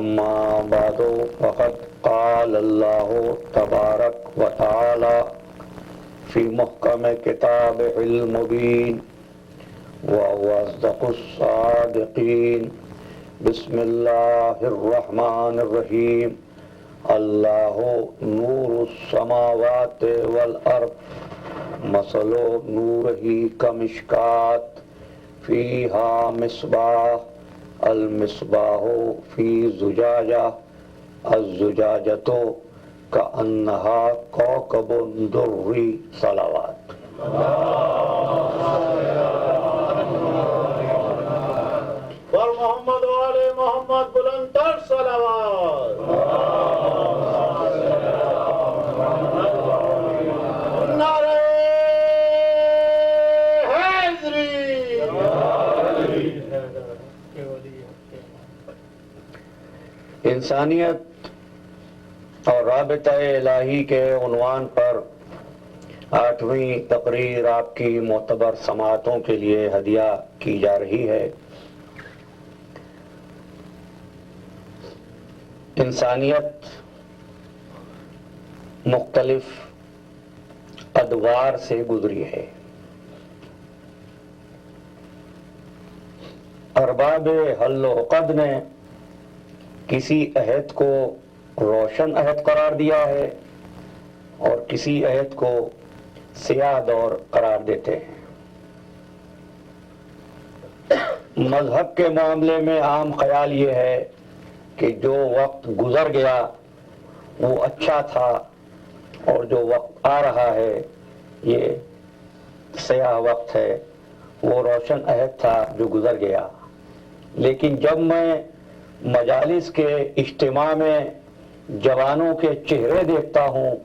أما بعد فقد قال الله تبارك وتعالى في محكم كتابه المبين وهو أصدق الصادقين. بسم الله الرحمن الرحيم. الله نور السماوات والأرض مثل نوره كمشكاة فيها مصباح المصباح في زجاجة الزجاجة كأنها كوكب دري. صلوات. پر محمد و آل محمد بلندتر صلوات. نعرہ حیدری. انسانیت اور رابطہ الہی کے عنوان پر 8ویں تقریر آپ کی معتبر سماعتوں کے لیے ہدیہ کی جا رہی ہے۔ انسانیت مختلف ادوار سے گزری ہے۔ ارباب حل و عقد نے کسی عہد کو روشن عہد قرار دیا ہے اور کسی عہد کو سیاہ دور قرار دیتے ہیں۔ مذہب کے معاملے میں عام خیال یہ ہے کہ جو وقت گزر گیا وہ اچھا تھا اور جو وقت آ رہا ہے یہ سیاہ وقت ہے، وہ روشن عہد تھا جو گزر گیا۔ لیکن جب میں مجالس کے اجتماع میں جوانوں کے چہرے دیکھتا ہوں،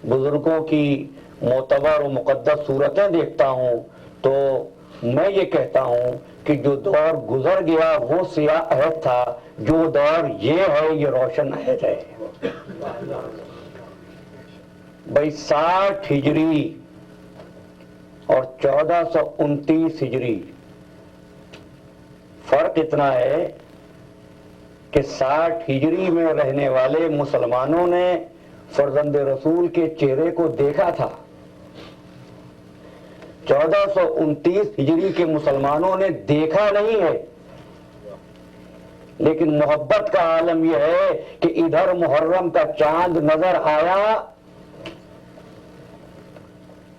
بزرگوں کی معتبر و مقدس صورتیں دیکھتا ہوں، تو میں یہ کہتا ہوں کہ جو دور گزر گیا وہ سیاہ عہد تھا، جو دور یہ ہے یہ روشن عہد ہے۔ بھئی 60 ہجری اور 1429 ہجری فرق اتنا ہے کہ 60 ہجری میں رہنے والے مسلمانوں نے فرزند رسول کے چہرے کو دیکھا تھا، 1429 ہجری کے مسلمانوں نے دیکھا نہیں ہے۔ لیکن محبت کا عالم یہ ہے کہ ادھر محرم کا چاند نظر آیا،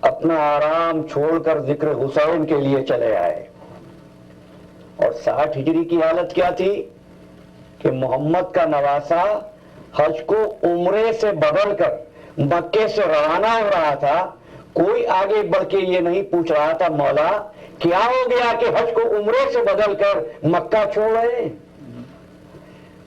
اپنا آرام چھوڑ کر ذکر حسین کے لیے چلے آئے۔ اور 60 ہجری کی حالت کیا تھی کہ محمد کا نواسا حج کو عمرے سے بدل کر مکے سے روانہ ہو رہا تھا۔ کوئی آگے بڑھ کے یہ نہیں پوچھ رہا تھا مولا کیا ہو گیا کہ حج کو عمرے سے بدل کر مکہ چھوڑ رہے؟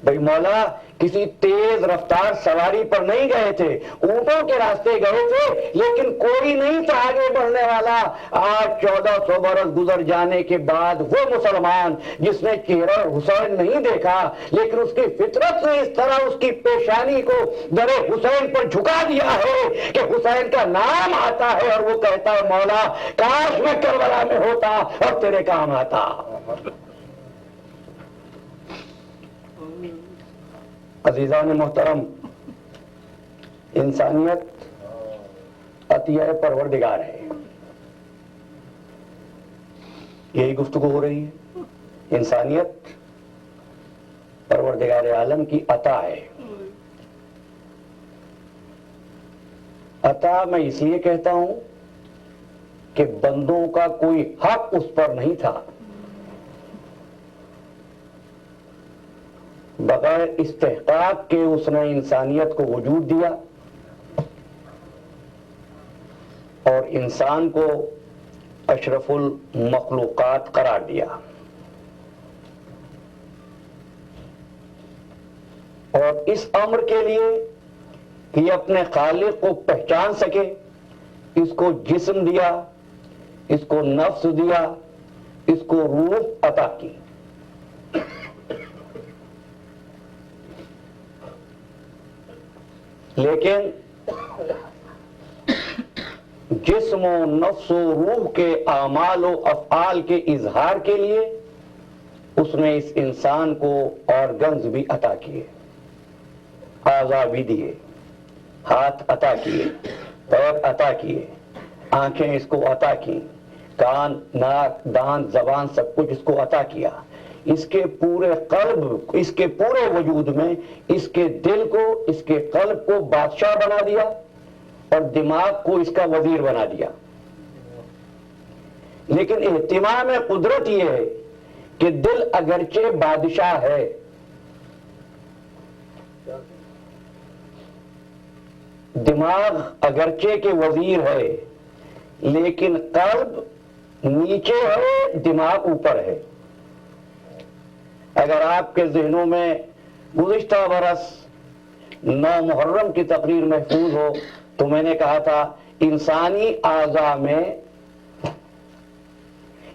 بھئی مولا کسی تیز رفتار سواری پر نہیں گئے تھے، اونٹوں کے راستے گئے تھے، لیکن کوئی نہیں تھا آگے بڑھنے والا۔ آج 1400 برس گزر جانے کے بعد وہ مسلمان جس نے چہرہ حسین نہیں دیکھا، لیکن اس کی فطرت نے اس طرح اس کی پیشانی کو در حسین پر جھکا دیا ہے کہ حسین کا نام آتا ہے اور وہ کہتا ہے مولا کاش میں کربلا میں ہوتا اور تیرے کام آتا۔ عزیزان محترم، انسانیت عطیہ پروردگار ہے، یہی گفتگو ہو رہی ہے۔ انسانیت پروردگار عالم کی عطا ہے۔ عطا میں اس لیے کہتا ہوں کہ بندوں کا کوئی حق اس پر نہیں تھا، بغیر استحقاق کے اس نے انسانیت کو وجود دیا اور انسان کو اشرف المخلوقات قرار دیا۔ اور اس امر کے لیے کہ یہ اپنے خالق کو پہچان سکے، اس کو جسم دیا، اس کو نفس دیا، اس کو روح عطا کی۔ لیکن جسم و نفس و روح کے اعمال و افعال کے اظہار کے لیے اس نے اس انسان کو آرگنز بھی عطا کیے۔ اعضاء بھی دیے، ہاتھ عطا کیے، پیر عطا کیے، آنکھیں اس کو عطا کی، کان، ناک، دانت، زبان، سب کچھ اس کو عطا کیا۔ اس کے پورے قلب، اس کے پورے وجود میں اس کے دل کو، اس کے قلب کو بادشاہ بنا دیا اور دماغ کو اس کا وزیر بنا دیا۔ لیکن اہتمام قدرت یہ ہے کہ دل اگرچہ بادشاہ ہے، دماغ اگرچہ کے وزیر ہے، لیکن قلب نیچے ہے، دماغ اوپر ہے۔ اگر آپ کے ذہنوں میں گزشتہ برس 9 محرم کی تقریر محفوظ ہو تو میں نے کہا تھا انسانی اعضاء میں،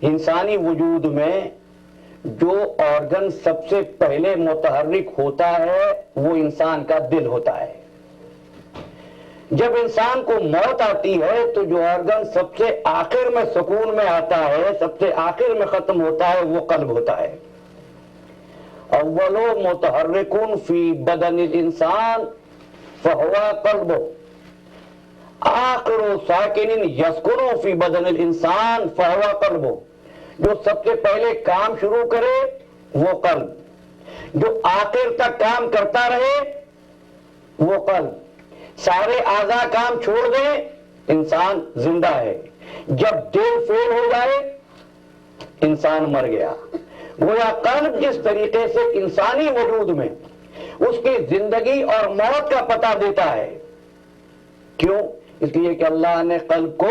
انسانی وجود میں جو آرگن سب سے پہلے متحرک ہوتا ہے وہ انسان کا دل ہوتا ہے۔ جب انسان کو موت آتی ہے تو جو آرگن سب سے آخر میں سکون میں آتا ہے، سب سے آخر میں ختم ہوتا ہے، وہ قلب ہوتا ہے۔ اول متحرک فی بدن الانسان فہو قلب، آخر ساکن یسکن فی بدن الانسان فہو قلب۔ جو سب سے پہلے کام شروع کرے وہ قلب، جو آخر تک کام کرتا رہے وہ قلب۔ سارے اعضاء کام چھوڑ دیں، انسان زندہ ہے۔ جب دل فیل ہو جائے انسان مر گیا۔ گویا قلب جس طریقے سے انسانی وجود میں اس کی زندگی اور موت کا پتہ دیتا ہے، کیوں؟ اس لیے کہ اللہ نے قلب کو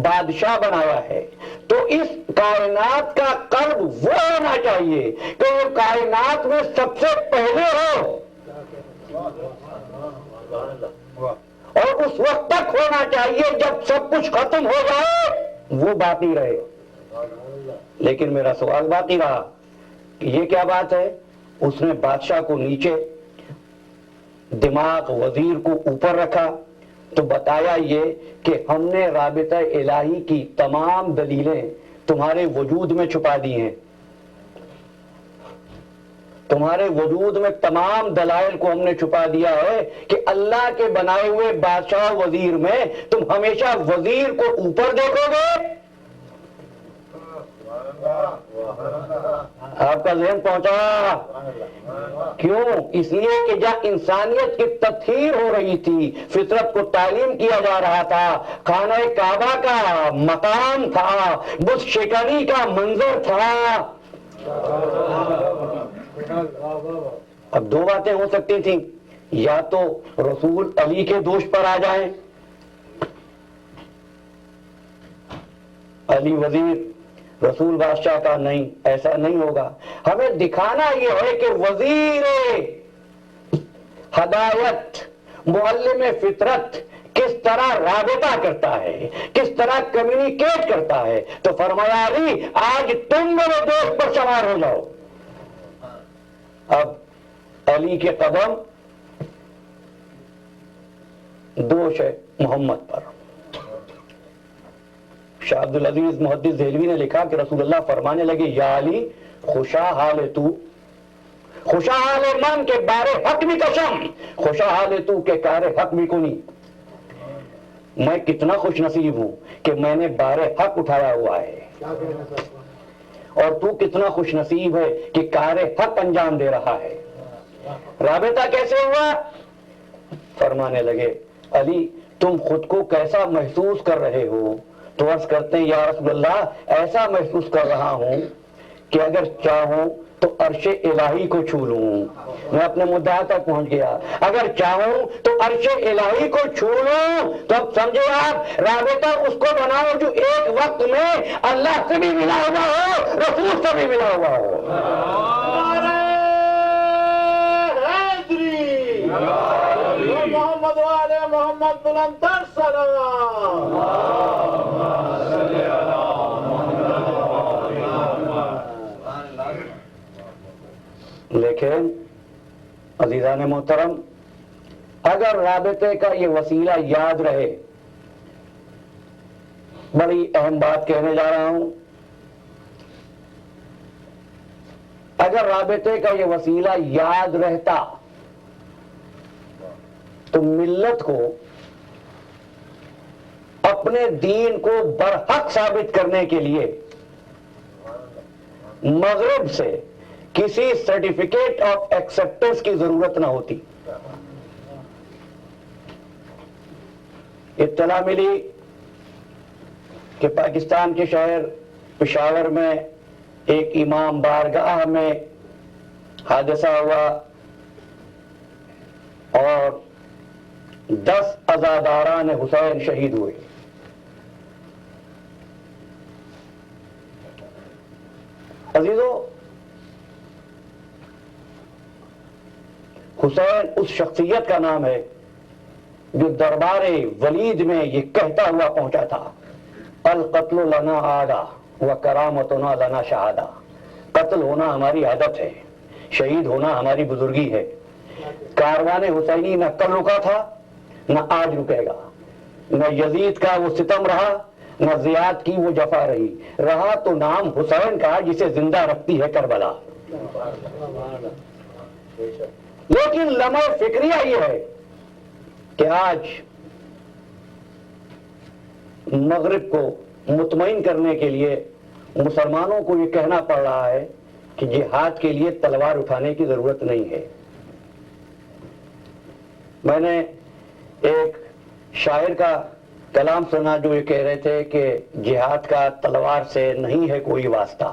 بادشاہ بنایا ہے۔ تو اس کائنات کا قلب وہ ہونا چاہیے کہ وہ کائنات میں سب سے پہلے ہو اور اس وقت تک ہونا چاہیے جب سب کچھ ختم ہو جائے وہ باقی رہے۔ لیکن میرا سوال باقی رہا کہ یہ کیا بات ہے؟ اس نے بادشاہ کو نیچے، دماغ وزیر کو اوپر رکھا، تو بتایا یہ کہ ہم نے رابطہ الہی کی تمام دلیلیں تمہارے وجود میں چھپا دی ہیں۔ تمہارے وجود میں تمام دلائل کو ہم نے چھپا دیا ہے کہ اللہ کے بنائے ہوئے بادشاہ وزیر میں تم ہمیشہ وزیر کو اوپر دیکھو گے۔ آپ کا ذہن پہنچا؟ کیوں؟ اس لیے کہ جہاں انسانیت کی تطہیر ہو رہی تھی، فطرت کو تعلیم کیا جا رہا تھا، خانہ کعبہ کا مقام تھا، بت شکنی کا منظر تھا۔ اب دو باتیں ہو سکتی تھیں، یا تو رسول علی کے دوش پر آ جائیں، علی وزیر رسول بادشاہ کا، نہیں، ایسا نہیں ہوگا۔ ہمیں دکھانا یہ ہے کہ وزیر ہدایت، معلم فطرت کس طرح رابطہ کرتا ہے، کس طرح کمیونیکیٹ کرتا ہے۔ تو فرمایا علی آج تم میرے دوست پر سوار ہو جاؤ۔ اب علی کے قدم دوش ہے محمد پر۔ شاہ عبد العزیز محدث دہلوی نے لکھا کہ رسول اللہ فرمانے لگے یا علی خوشا حال تو، خوشا حال من کے بار حق بھی قسم، خوشا حال تو کے کار حق بھی کنی۔ میں کتنا خوش نصیب ہوں کہ میں نے بار حق اٹھایا ہوا ہے، اور تو کتنا خوش نصیب ہے کہ کار حق انجام دے رہا ہے۔ رابطہ کیسے ہوا؟ فرمانے لگے علی تم خود کو کیسا محسوس کر رہے ہو؟ تو عرض کرتے ہیں یا رسول اللہ ایسا محسوس کر رہا ہوں کہ اگر چاہوں تو عرش الہی کو چھو لوں۔ میں اپنے مدعا تک پہنچ گیا، اگر چاہوں تو عرش الہی کو چھو لوں۔ تو اب سمجھے آپ، رابطہ اس کو بناؤ جو ایک وقت میں اللہ سے بھی ملا ہوا ہو، رسول سے بھی ملا ہوا ہو۔ محمد والے محمد بلند تر لیکن عزیزان محترم، اگر رابطے کا یہ وسیلہ یاد رہے، بڑی اہم بات کہنے جا رہا ہوں، اگر رابطے کا یہ وسیلہ یاد رہتا تو ملت کو اپنے دین کو برحق ثابت کرنے کے لیے مغرب سے کسی سرٹیفکیٹ آف ایکسپٹنس کی ضرورت نہ ہوتی. اطلاع ملی کہ پاکستان کے شہر پشاور میں ایک امام بارگاہ میں حادثہ ہوا اور 10 عزاداران حسین شہید ہوئے. عزیزو، حسین اس شخصیت کا نام ہے جو دربار ولید میں یہ کہتا ہوا پہنچا تھا، القتل لنا عادہ وکرامتنا لنا شہادہ. قتل ہونا ہماری عادت ہے، شہید ہونا ہماری بزرگی ہے. کاروان حسینی نہ کل رکا تھا نہ آج رکے گا. نہ یزید کا وہ ستم رہا نہ زیاد کی وہ جفا رہی. رہا تو نام حسین کا جسے زندہ رکھتی ہے کربلا. لیکن لمحہ فکریہ یہ ہے کہ آج مغرب کو مطمئن کرنے کے لیے مسلمانوں کو یہ کہنا پڑ رہا ہے کہ جہاد کے لیے تلوار اٹھانے کی ضرورت نہیں ہے. میں نے ایک شاعر کا کلام سنا جو یہ کہہ رہے تھے کہ جہاد کا تلوار سے نہیں ہے کوئی واسطہ.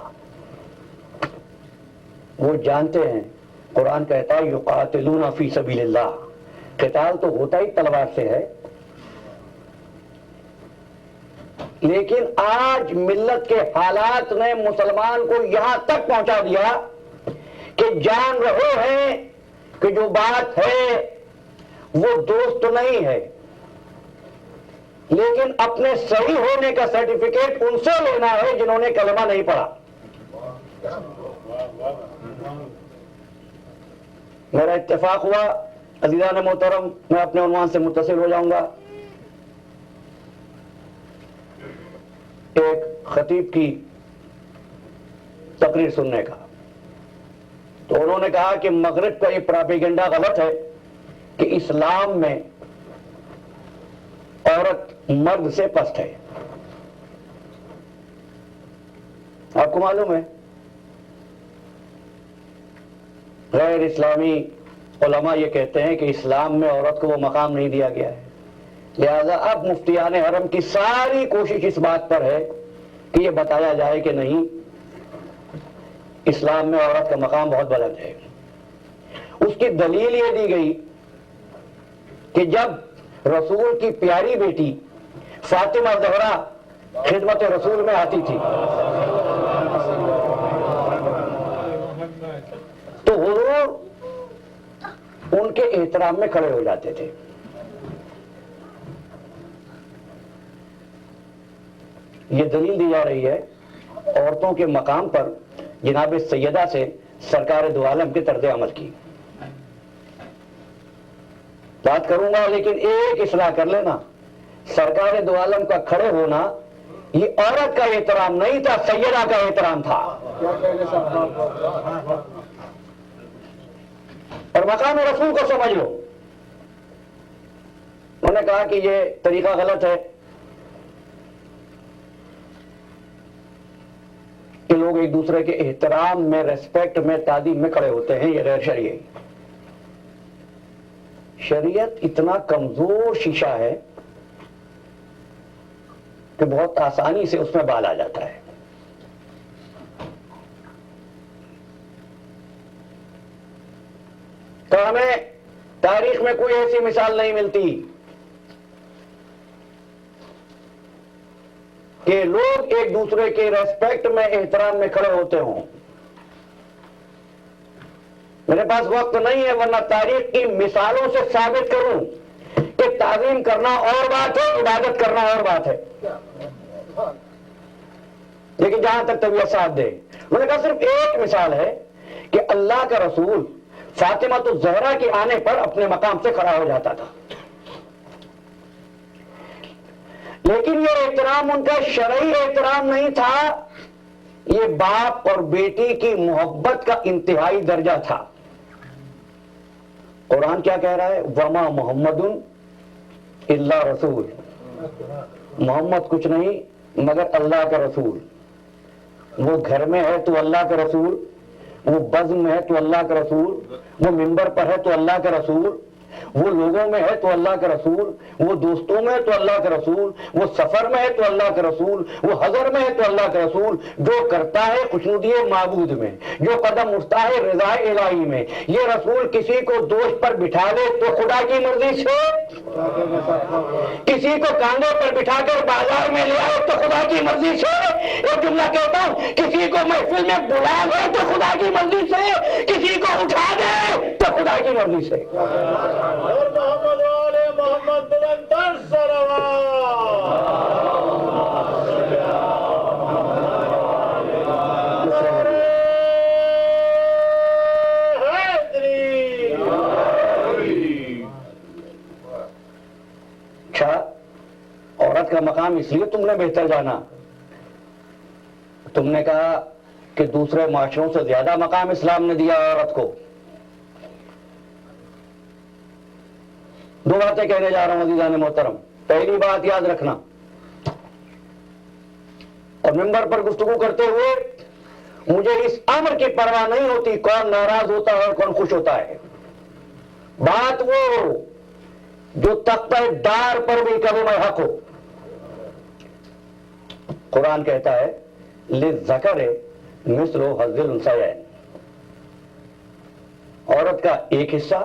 وہ جانتے ہیں قرآن کہتا ہے یقاتلون فی سبیل اللہ، قتال تو ہوتا ہی تلوار سے ہے. لیکن آج ملت کے حالات نے مسلمان کو یہاں تک پہنچا دیا کہ جان رہے ہیں کہ جو بات ہے وہ دوست نہیں ہے، لیکن اپنے صحیح ہونے کا سرٹیفکیٹ ان سے لینا ہے جنہوں نے کلمہ نہیں پڑھا. میرا اتفاق ہوا، عزیزان محترم، میں اپنے عنوان سے متصل ہو جاؤں گا. ایک خطیب کی تقریر سننے کا، تو انہوں نے کہا کہ مغرب کا یہ پراپیگنڈا غلط ہے کہ اسلام میں عورت مرد سے پست ہے. آپ کو معلوم ہے غیر اسلامی علماء یہ کہتے ہیں کہ اسلام میں عورت کو وہ مقام نہیں دیا گیا ہے. لہذا اب مفتیان حرم کی ساری کوشش اس بات پر ہے کہ یہ بتایا جائے کہ نہیں، اسلام میں عورت کا مقام بہت بلند ہے. اس کی دلیل یہ دی گئی کہ جب رسول کی پیاری بیٹی فاطمہ زہرا خدمت رسول میں آتی تھی تو حضور ان کے احترام میں کھڑے ہو جاتے تھے. یہ دلیل دی جا رہی ہے عورتوں کے مقام پر جناب سیدہ سے سرکار دو عالم کے طرز عمل کی. بات کروں گا لیکن ایک اصلاح کر لینا، سرکار دو عالم کا کھڑے ہونا یہ عورت کا احترام نہیں تھا، سیدہ کا احترام تھا. اور مقام رسول کو سمجھ لو. انہوں نے کہا کہ یہ طریقہ غلط ہے کہ لوگ ایک دوسرے کے احترام میں، ریسپیکٹ میں، تعظیم میں کھڑے ہوتے ہیں، یہ غیر شرعی ہے. شریعت اتنا کمزور شیشہ ہے کہ بہت آسانی سے اس میں بال آ جاتا ہے. تو ہمیں تاریخ میں کوئی ایسی مثال نہیں ملتی کہ لوگ ایک دوسرے کے ریسپیکٹ میں، احترام میں کھڑے ہوتے ہوں. میرے پاس وقت نہیں ہے ورنہ تاریخ کی مثالوں سے ثابت کروں کہ تعظیم کرنا اور بات ہے، عبادت کرنا اور بات ہے. لیکن جہاں تک طبیعت ساتھ دے، میں نے کہا صرف ایک مثال ہے کہ اللہ کا رسول فاطمہ تو زہرا کے آنے پر اپنے مقام سے کھڑا ہو جاتا تھا. لیکن یہ احترام ان کا شرعی احترام نہیں تھا، یہ باپ اور بیٹی کی محبت کا انتہائی درجہ تھا. قرآن کیا کہہ رہا ہے؟ وما محمد الا رسول، محمد کچھ نہیں مگر اللہ کا رسول۔ وہ گھر میں ہے تو اللہ کا رسول، وہ بزم میں ہے تو اللہ کا رسول، وہ منبر پر ہے تو اللہ کا رسول، وہ لوگوں میں ہے تو اللہ کا رسول، وہ دوستوں میں ہے تو اللہ کا رسول، وہ سفر میں ہے تو اللہ کا رسول، وہ حضر میں ہے تو اللہ کا رسول۔ جو کرتا ہے خوشنودی معبود میں، جو قدم اٹھتا ہے رضا الہی میں۔ یہ رسول کسی کو دوش پر بٹھا دے تو خدا کی مرضی سے، کسی کو کاندھے پر بٹھا کر بازار میں لے آئے تو خدا کی مرضی سے۔ ایک جملہ کہتا ہوں، کسی کو محفل میں بلا دے تو خدا کی مرضی سے، کسی کو اٹھا دے تو خدا کی مرضی سے۔ اور محمد والے محمد بلندر اچھا، عورت کا مقام اس لیے تم نے بہتر جانا، تم نے کہا کہ دوسرے معاشروں سے زیادہ مقام اسلام نے دیا عورت کو۔ دو باتیں کہنے جا رہا ہوں عزیزان محترم۔ پہلی بات یاد رکھنا، اور منبر پر گفتگو کرتے ہوئے مجھے اس امر کی پرواہ نہیں ہوتی کون ناراض ہوتا ہے اور کون خوش ہوتا ہے۔ بات وہ جو تختہ دار پر بھی کلمہ حق ہو۔ قرآن کہتا ہے للذکر مثل حظ الانثیین، عورت کا ایک حصہ،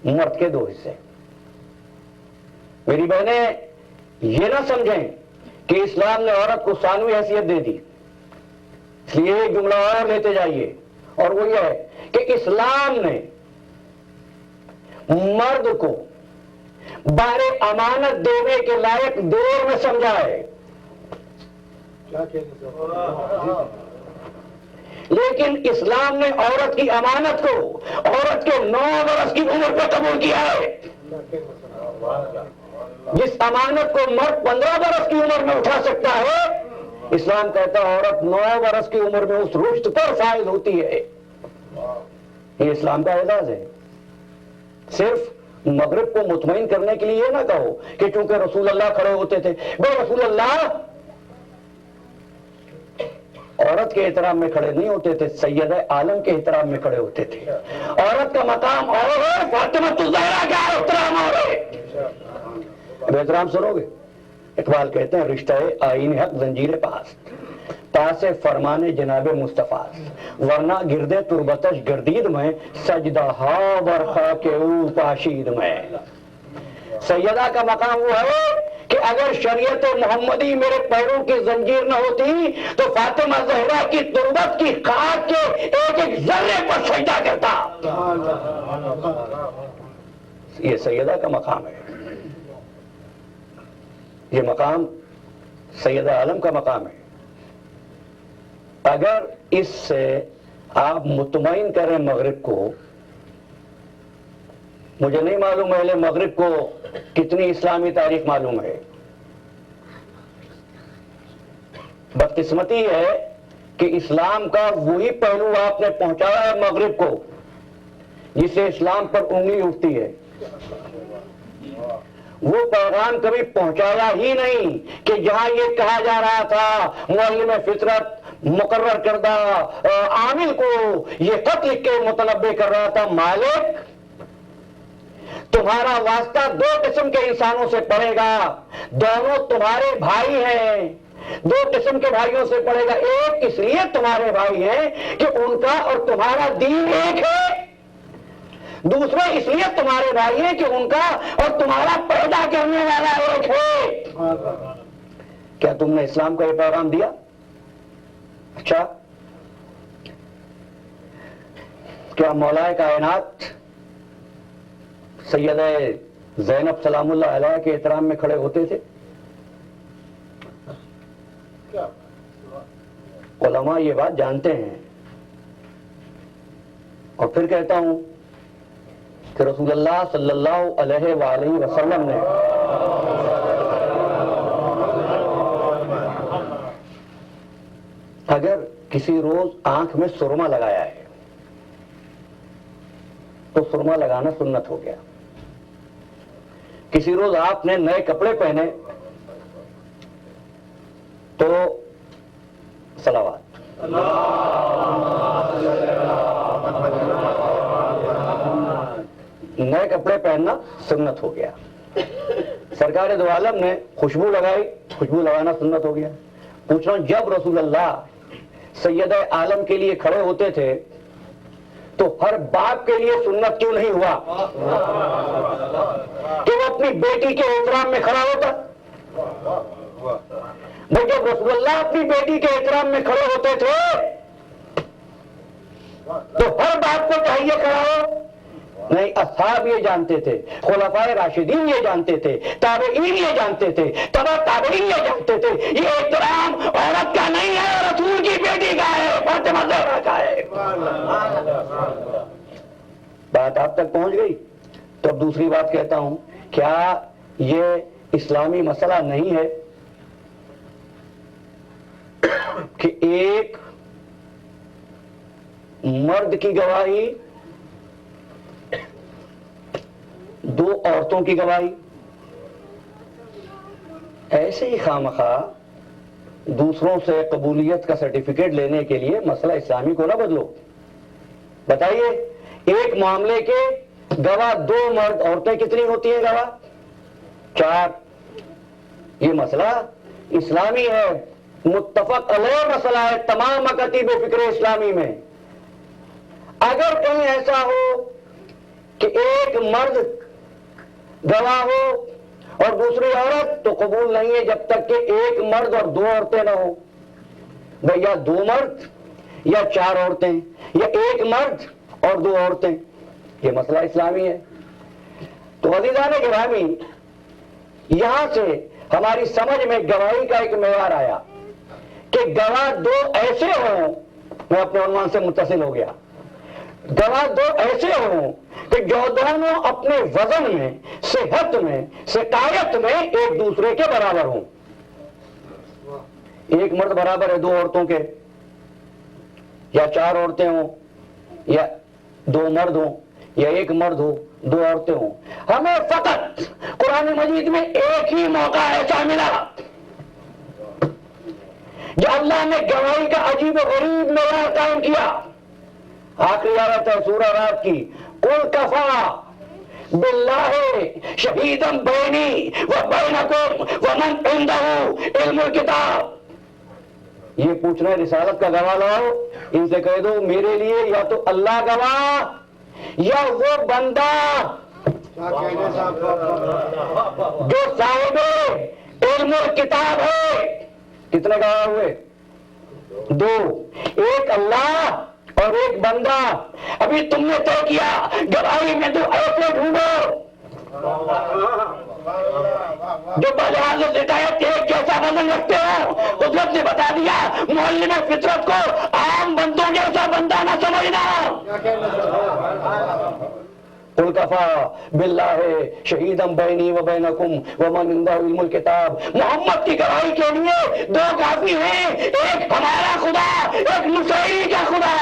مرد کے دو حصے۔ میری بہنیں یہ نہ سمجھیں کہ اسلام نے عورت کو ثانوی حیثیت دے دی، اس لیے ایک جملہ اور لیتے جائیے، اور وہ یہ ہے کہ اسلام نے مرد کو بار امانت دینے کے لائق دیر میں سمجھا ہے، لیکن اسلام نے عورت کی امانت کو عورت کے 9 برس کی عمر پہ قبول کیا ہے۔ جس امانت کو مرد 15 برس کی عمر میں اٹھا سکتا ہے، اسلام کہتا ہے عورت 9 برس کی عمر میں اس رشد پر فائز ہوتی ہے۔ یہ اسلام کا اعزاز ہے۔ صرف مغرب کو مطمئن کرنے کے لیے یہ نہ کہو کہ چونکہ رسول اللہ کھڑے ہوتے تھے، بے رسول اللہ عورت کے احترام میں کھڑے نہیں ہوتے تھے، سید عالم کے احترام میں کھڑے ہوتے تھے۔ عورت کا مقام اور ہے، فاطمہ الزہرا کا احترام اور ہے۔ اب احترام سنو گے؟ اقبال کہتے ہیں رشتہ آئین حق زنجیر پاس، پاس فرمانے جناب مصطفیٰ، ورنہ گردے تربتش گردید میں، سجدہ ہا بر خاک او پاشید میں۔ سیدہ کا مقام وہ ہے کہ اگر شریعت محمدی میرے پیروں کی زنجیر نہ ہوتی تو فاطمہ زہرا کی تربت کی خاک کے ایک ایک ذرے پر سجدہ کرتا۔ یہ سیدہ کا مقام ہے، یہ مقام سیدہ عالم کا مقام ہے۔ اگر اس سے آپ مطمئن کریں مغرب کو، مجھے نہیں معلوم اہل مغرب کو کتنی اسلامی تاریخ معلوم ہے۔ بدقسمتی ہے کہ اسلام کا وہی پہلو آپ نے پہنچایا ہے مغرب کو جسے اسلام پر انگلی اٹھتی ہے۔ وہ پیغام کبھی پہنچایا ہی نہیں کہ جہاں یہ کہا جا رہا تھا معلم فطرت مقرر کردہ عامل کو یہ خط لکھ کے متنبع کر رہا تھا، مالک تمہارا واسطہ 2 قسم کے انسانوں سے پڑے گا، دونوں تمہارے بھائی ہیں، 2 قسم کے بھائیوں سے پڑے گا۔ ایک اس لیے تمہارے بھائی ہیں کہ ان کا اور تمہارا دین ایک ہے، دوسرا اس لیے تمہارے بھائی ہیں کہ ان کا اور تمہارا پیدا کرنے والا ایک ہے۔ کیا تم نے اسلام کا یہ پیغام دیا؟ اچھا، کیا مولا کائنات سیدہ زینب سلام اللہ علیہ کے احترام میں کھڑے ہوتے تھے؟ علماء یہ بات جانتے ہیں، اور پھر کہتا ہوں کہ رسول اللہ صلی اللہ علیہ وآلہ وسلم نے اگر کسی روز آنکھ میں سرما لگایا ہے تو سرما لگانا سنت ہو گیا. کسی روز آپ نے نئے کپڑے پہنے تو صلوات. نئے کپڑے پہننا سنت ہو گیا. سرکار دو عالم نے خوشبو لگائی, خوشبو لگانا سنت ہو گیا. پوچھ رہا ہوں, جب رسول اللہ سید عالم کے لیے کھڑے ہوتے تھے تو ہر باپ کے لیے سنت کیوں نہیں ہوا کہ وہ اپنی بیٹی کے احترام میں کھڑا ہوتا؟ بھائی جب رسول اللہ اپنی بیٹی کے احترام میں کھڑے ہوتے تھے تو ہر باپ کو چاہیے کھڑا ہو؟ نہیں, اصحاب یہ جانتے تھے, خلفائے راشدین یہ جانتے تھے, تابعین یہ جانتے تھے, تبع تابعین یہ جانتے تھے, یہ احترام عورت کا نہیں ہے, رسول کی بیٹی کا ہے, فاطمہ زہرا کا ہے. بات آپ تک پہنچ گئی؟ تو اب دوسری بات کہتا ہوں, کیا یہ اسلامی مسئلہ نہیں ہے کہ ایک مرد کی گواہی, دو عورتوں کی گواہی, ایسے ہی خواہ دوسروں سے قبولیت کا سرٹیفکیٹ لینے کے لیے مسئلہ اسلامی کو نہ بدلو. بتائیے, ایک معاملے کے گواہ دو مرد, عورتیں کتنی ہوتی ہیں گواہ؟ 4. یہ مسئلہ اسلامی ہے, متفق علیہ مسئلہ ہے تمام مکاتیب فکر اسلامی میں. اگر کہیں ایسا ہو کہ ایک مرد گواہ ہو اور دوسری عورت, تو قبول نہیں ہے جب تک کہ ایک مرد اور دو عورتیں نہ ہو. بھئی یا 2 مرد یا 4 عورتیں یا ایک مرد اور 2 عورتیں, یہ مسئلہ اسلامی ہے. تو عزیزان گرامی, یہاں سے ہماری سمجھ میں گواہی کا ایک معیار آیا کہ گواہ 2 ایسے ہوں, میں اپنے عنوان سے متصل ہو گیا, گواہ 2 ایسے ہوں کہ جو دونوں اپنے وزن میں, صحت میں, سقایت میں ایک دوسرے کے برابر ہوں. ایک مرد برابر ہے 2 عورتوں کے, یا 4 عورتیں ہوں, یا 2 مرد ہوں, یا ایک مرد ہو 2 عورتیں ہوں. ہمیں فقط قرآن مجید میں ایک ہی موقع ایسا ملا جو اللہ نے گواہی کا عجیب و غریب معیار قائم کیا. آخری آیت ہے سورہ رات کی, قل کفی باللہ شہیدا بینی و بینکم ومن عندہ علم الکتاب. یہ پوچھ رہے رسالت کا گواہ لاؤ, ان سے کہہ دو میرے لیے یا تو اللہ گواہ یا وہ بندہ جو صاحب علم الکتاب ہے. کتنے گواہ ہوئے؟ 2. ایک اللہ اور ایک بندہ. ابھی تم نے طے کیا گواہی میں تو ایسے ڈھونڈو جو بلحاظ شکایت ایک جیسا وزن رکھتے ہو. حضرت نے بتا دیا, معلم فطرت کو عام بندوں جیسا بندہ نہ سمجھنا. قل کفی باللہ شہیدا بینی و بینکم ومن عندہ علم الکتاب. محمد کی گواہی کے لیے 2 کافی ہیں, ایک ہمارا خدا, ایک مسیح کا خدا.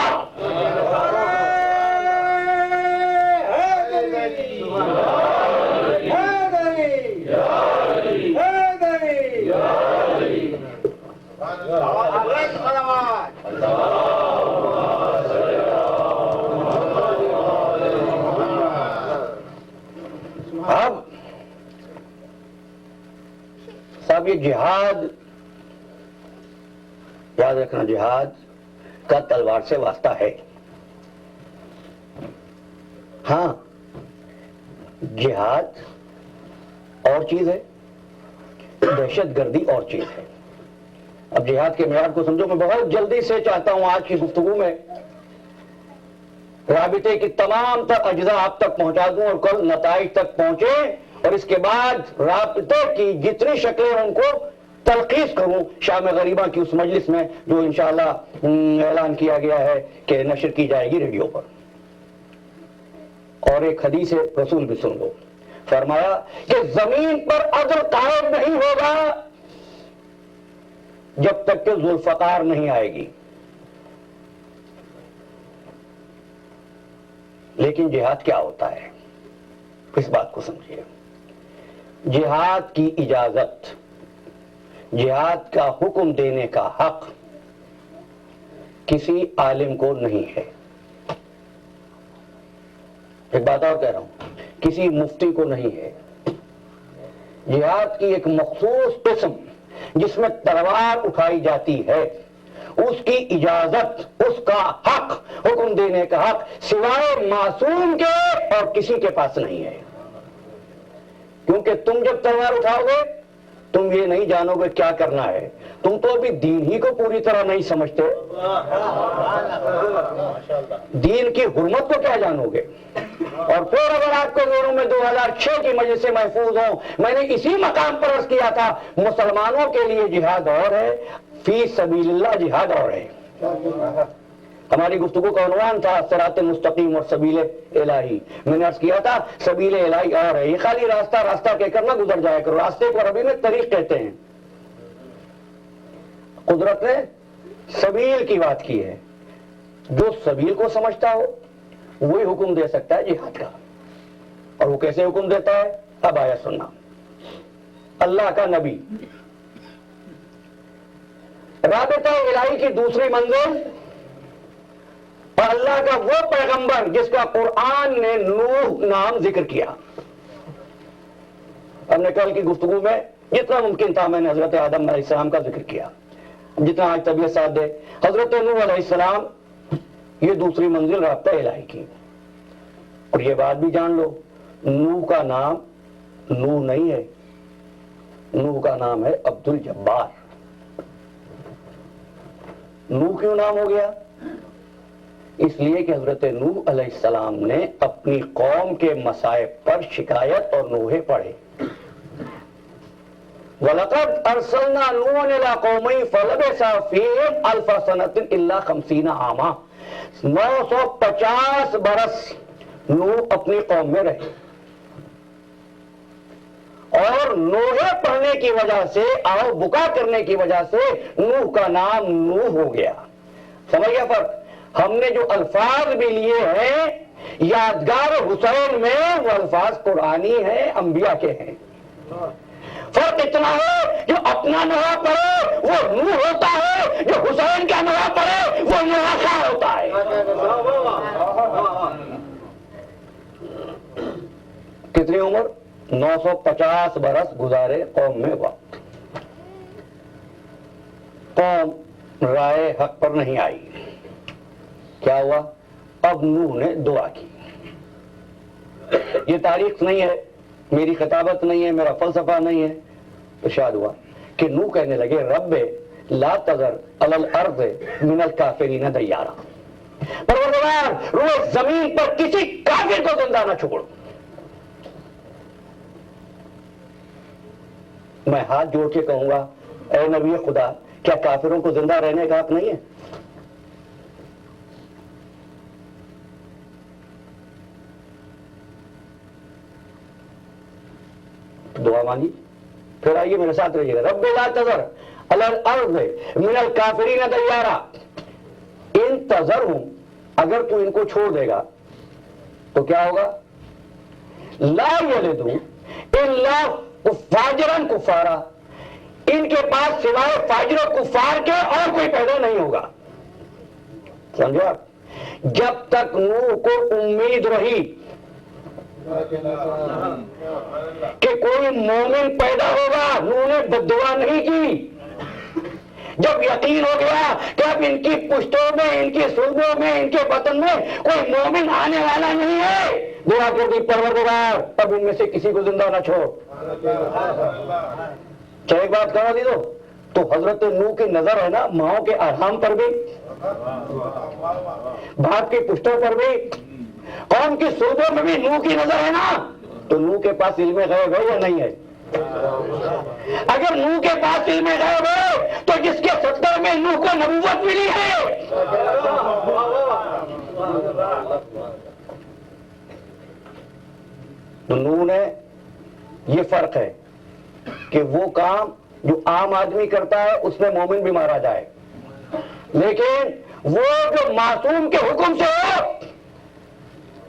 اب صاحب یہ جہاد یاد رکھنا, جہاد کا تلوار سے واسطہ ہے. ہاں, جہاد اور چیز ہے, دہشت گردی اور چیز ہے. اب جہاد کے معیار کو سمجھو. میں بہت جلدی سے چاہتا ہوں آج کی گفتگو میں رابطے کی تمام تر اجزاء آپ تک پہنچا دوں اور کل نتائج تک پہنچے, اور اس کے بعد رابطے کی جتنی شکلیں ان کو تلخیص کروں شام غریبہ کی اس مجلس میں جو انشاءاللہ اعلان کیا گیا ہے کہ نشر کی جائے گی ریڈیو پر. اور ایک حدیث رسول بھی سن لو. فرمایا کہ زمین پر عدل قائم نہیں ہوگا جب تک کہ ذوالفقار نہیں آئے گی. لیکن جہاد کیا ہوتا ہے اس بات کو سمجھیے. جہاد کی اجازت، جہاد کا حکم دینے کا حق کسی عالم کو نہیں ہے. ایک بات اور کہہ رہا ہوں، کسی مفتی کو نہیں ہے. جہاد کی ایک مخصوص قسم جس میں تلوار اٹھائی جاتی ہے، اس کی اجازت، اس کا حق، حکم دینے کا حق سوائے معصوم کے اور کسی کے پاس نہیں ہے. کیونکہ تم جب تلوار اٹھاؤ گے تم یہ نہیں جانو گے کیا کرنا ہے. تم تو ابھی دین ہی کو پوری طرح نہیں سمجھتے. دین کی حرمت کو کیا جانو گے؟ اور پھر اگر آپ کو دونوں میں 2006 کی مجلس سے محفوظ ہوں، میں نے اسی مقام پر عرض کیا تھا مسلمانوں کے لیے جہاد اور ہے، فی سبیل اللہ جہاد اور ہے. ہماری گفتگو کا عنوان تھا صراط مستقیم اور سبیل الہی. میں نے عرض کیا تھا سبیل الہی اور ہے، یہ خالی راستہ راستہ کہہ کر نہ گزر جایا کرو. راستے کو عربی میں طریق کہتے ہیں. قدرت نے سبیل کی بات کی ہے. جو سبیل کو سمجھتا ہو وہی حکم دے سکتا ہے جہاد کا. اور وہ کیسے حکم دیتا ہے؟ اب آیا سننا. اللہ کا نبی، رابطہ الہی کی دوسری منزل، اور اللہ کا وہ پیغمبر جس کا قرآن نے نوح نام ذکر کیا. ہم نے کل کی گفتگو میں جتنا ممکن تھا میں نے حضرت آدم علیہ السلام کا ذکر کیا، جتنا آج طبیعت ساتھ دے. حضرت نوح علیہ السلام یہ دوسری منزل رابطہ الہی کی. اور یہ بات بھی جان لو، نوح کا نام نوح نہیں ہے، نوح کا نام ہے عبد الجبار. نوح کیوں نام ہو گیا؟ اس لیے کہ حضرت نوح علیہ السلام نے اپنی قوم کے مصائب پر شکایت اور نوحے پڑھے. وَلَقَدْ أَرْسَلْنَا نُوحًا إِلَىٰ قَوْمِهِ فَلَبِثَ فِيهِمْ أَلْفَ سَنَةٍ إِلَّا 50 عَامًا. 950 برس نوح اپنی قوم میں رہے. اور نوحے پڑھنے کی وجہ سے، آؤ بکا کرنے کی وجہ سے نوح کا نام نوح ہو گیا. سمجھ گیا فرق؟ ہم نے جو الفاظ بھی لیے ہیں یادگار حسین میں، وہ الفاظ قرآنی ہیں، انبیاء کے ہیں. فرق اتنا ہے جو اپنا نوحہ پڑھے وہ نوح ہوتا ہے، جو حسین کا نوحہ پڑھے وہ نوحہ خواہ ہوتا ہے. کتنی عمر؟ 950 برس گزارے قوم میں وقت. قوم رائے حق پر نہیں آئی. کیا ہوا؟ اب نوح نے دعا کی. یہ تاریخ نہیں ہے، میری خطابت نہیں ہے، میرا فلسفہ نہیں ہے. ارشاد ہوا کہ نوح کہنے لگے رب لا تذر علی الارض من الکافرین دیارا. پروردگار روئے زمین پر کسی کافر کو زندہ نہ چھوڑ. میں ہاتھ جوڑ کے کہوں گا اے نبی خدا، کیا کافروں کو زندہ رہنے کا حق نہیں ہے؟ دعا مانگی. پھر آئیے میرے ساتھ رہیے گا. رب لا تذر علی الارض من الکافرین دیارا. ان تذرہم، اگر تو ان کو چھوڑ دے گا تو کیا ہوگا؟ لا یلدوا الا فاجرا کفارا. ان کے پاس سوائے فاجر و کفار کے اور کوئی پیدا نہیں ہوگا. سمجھو آپ؟ جب تک نوح کو امید رہی کہ کوئی مومن پیدا ہوگا، نوح نے بد دعا نہیں کی. جب یقین ہو گیا کہ اب ان کی پشتوں میں، ان کی صلبوں میں، ان کے بطن میں کوئی مومن آنے والا نہیں ہے، دعا کر دی پروردگار اب ان میں سے کسی کو زندہ نہ چھوڑ. چاہے ایک بات کرا دی تو حضرت نوح کی نظر ہے نا ماؤں کے ارحام پر بھی، باپ کی پشتوں پر بھی، قوم کی صلبوں میں بھی نوح کی نظر ہے نا. تو نوح کے پاس علم غیب ہے یا نہیں ہے؟ اگر نوح کے پاس علم غیب ہے تو جس کے صدقے میں نوح کو نبوت ملی ہے. تو نوح نے، یہ فرق ہے کہ وہ کام جو عام آدمی کرتا ہے اس میں مومن بھی مارا جائے، لیکن وہ جو معصوم کے حکم سے ہو.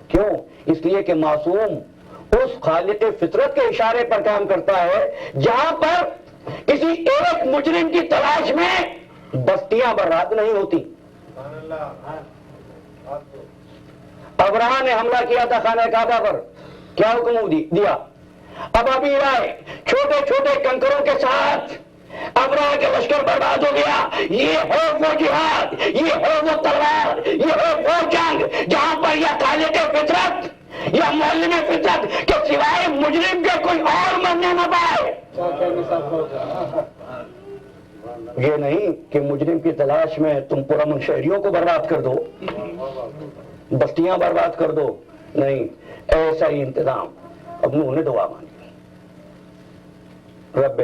کیوں کیوں؟ اس لیے کہ معصوم اس خالق فطرت کے اشارے پر کام کرتا ہے جہاں پر کسی ایک مجرم کی تلاش میں بستیاں برباد نہیں ہوتی۔ ابراہ نے حملہ کیا تھا خانہ کعبہ پر، کیا حکم دیا؟ اب ابھی آئے چھوٹے چھوٹے کنکروں کے ساتھ ابراہ کے لشکر برباد ہو گیا۔ یہ ہے وہ جہاد، یہ ہے وہ تلوار، یہ ہے وہ جنگ جہاں پر یا خالق فطرت یا معلم فطرت کے سوائے مجرم کے کوئی اور مرنے نہ پائے۔ یہ نہیں کہ مجرم کی تلاش میں تم پرامن شہریوں کو برباد کر دو، بستیاں برباد کر دو، نہیں، ایسا ہی انتظام۔ اب نوح نے دعا مانگی، رب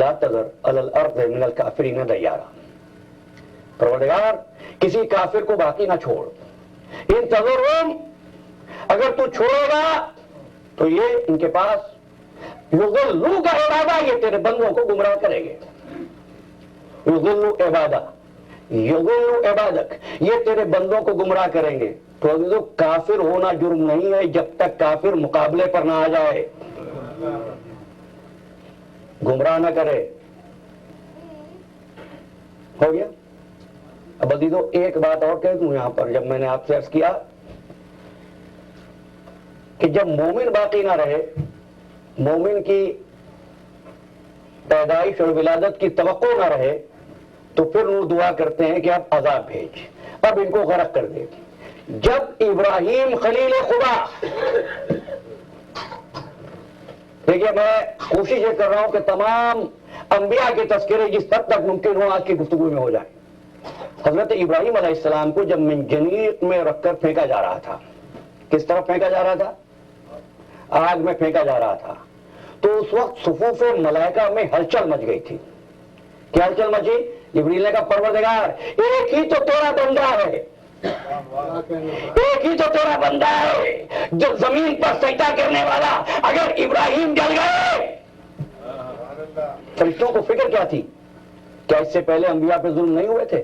لا تذر علی الارض من الکافرین دیارا، پروردگار کسی کافر کو باقی نہ چھوڑ۔ ان تذرہم، اگر تو چھوڑے گا تو یہ ان کے پاس یضلوا کا ارادہ، یہ تیرے بندوں کو گمراہ کریں گے۔ یضلوا عبادہ، یضلوا عبادک، یہ تیرے بندوں کو گمراہ کریں گے۔ تو کافر ہونا جرم نہیں ہے جب تک کافر مقابلے پر نہ آ جائے، گمراہ نہ کرے۔ ہو گیا؟ اب عزیزو ایک بات اور کہہ دوں یہاں پر، جب میں نے آپ سے عرض کیا کہ جب مومن باقی نہ رہے، مومن کی پیدائش اور ولادت کی توقع نہ رہے، تو پھر وہ دعا کرتے ہیں کہ اب عذاب بھیج، اب ان کو غرق کر دے۔ جب ابراہیم خلیل خدا، دیکھیے میں کوشش یہ کر رہا ہوں کہ تمام انبیاء کے تذکرے جس حد تک ممکن ہو آج کی گفتگو میں ہو جائیں۔ حضرت ابراہیم علیہ السلام کو جب منجنیق میں رکھ کر پھینکا جا رہا تھا، کس طرف پھینکا جا رہا تھا؟ آگ میں پھینکا جا رہا تھا، تو اس وقت صفوف ملائکہ میں ہلچل مچ گئی تھی۔ کیا ہلچل مچی؟ جبریل نے کہا پروردگار ایک ہی تو تیرا بندہ ہے، ایک ہی تو تیرا بندہ ہے جو زمین پر سجدہ کرنے والا، اگر ابراہیم جل گئے۔ فرشتوں کو فکر کیا تھی؟ کیا اس سے پہلے انبیاء پہ ظلم نہیں ہوئے تھے؟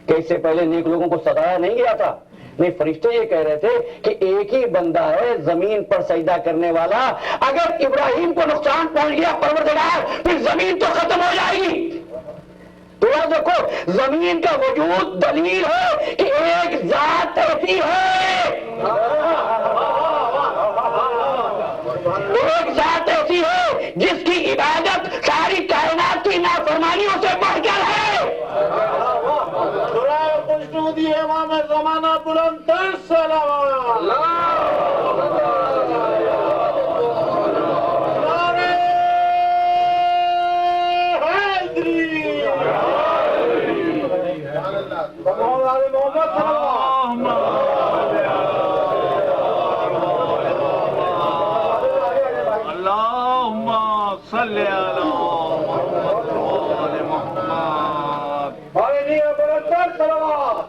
کیا اس سے پہلے نیک لوگوں کو ستایا نہیں گیا تھا؟ نہیں، فرشتے یہ کہہ رہے تھے کہ ایک ہی بندہ ہے زمین پر سجدہ کرنے والا، اگر ابراہیم کو نقصان پہنچ گیا پروردگار پھر زمین تو ختم ہو جائے گی۔ تو یاد رکھو زمین کا وجود دلیل ہے کہ ایک ذات ایسی ہے، ایک ذات ایسی ہے جس کی عبادت ساری کائنات کی نافرمانیوں سے بڑھ کر ہے۔ برائے خوشنودی امام زمانہ بلند تر سلام، نعرہ حیدری، مولا محمد اللہم صلی علی محمد وآل محمد۔ بلند تر سلام۔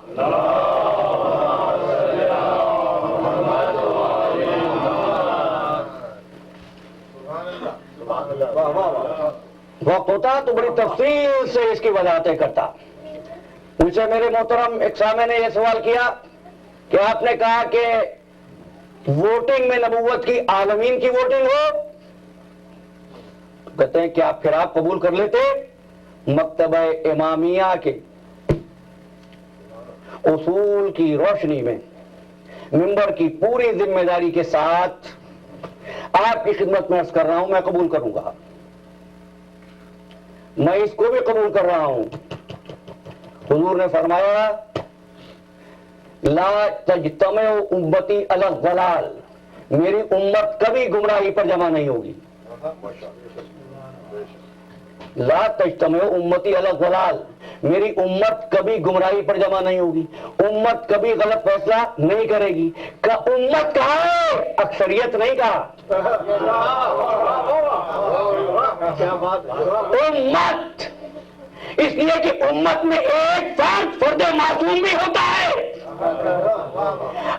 وقت ہوتا تو بڑی تفصیل سے اس کی وضاحتیں کرتا۔ مجھ سے میرے محترم ایک سامع نے یہ سوال کیا کہ آپ نے کہا کہ ووٹنگ میں نبوت کی عالمین کی ووٹنگ ہو، تو کہتے ہیں کیا پھر آپ قبول کر لیتے مکتبہ امامیہ کے اصول کی روشنی میں ممبر کی پوری ذمہ داری کے ساتھ آپ کی خدمت میں عرض کر رہا ہوں میں قبول کروں گا، میں اس کو بھی قبول کر رہا ہوں۔ حضور نے فرمایا لا تجتمع امتی علی الضلال، میری امت کبھی گمراہی پر جمع نہیں ہوگی۔ لا تجتمع امتی علی الضلال، میری امت کبھی گمراہی پر جمع نہیں ہوگی، امت کبھی غلط فیصلہ نہیں کرے گی۔ امت کہا ہے، اکثریت نہیں کہا، امت، اس لیے کہ امت میں ایک فرد معصوم بھی ہوتا ہے۔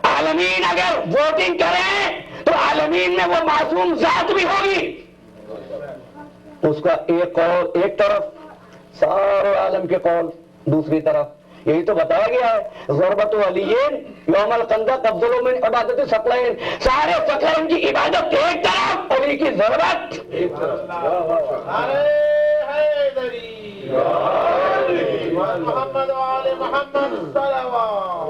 عالمین اگر ووٹنگ کریں تو عالمین میں وہ معصوم ذات بھی ہوگی، اس کا ایک قول ایک طرف، سارے عالم کے قول دوسری طرف، یہی تو بتایا گیا ہے، ضربت علیین یوم الخندق افضل من عبادت ثقلین، سارے ثقلین کی عبادت ایک طرف، علی کی ضربت ارے حیدری محمد وآل محمد صلوات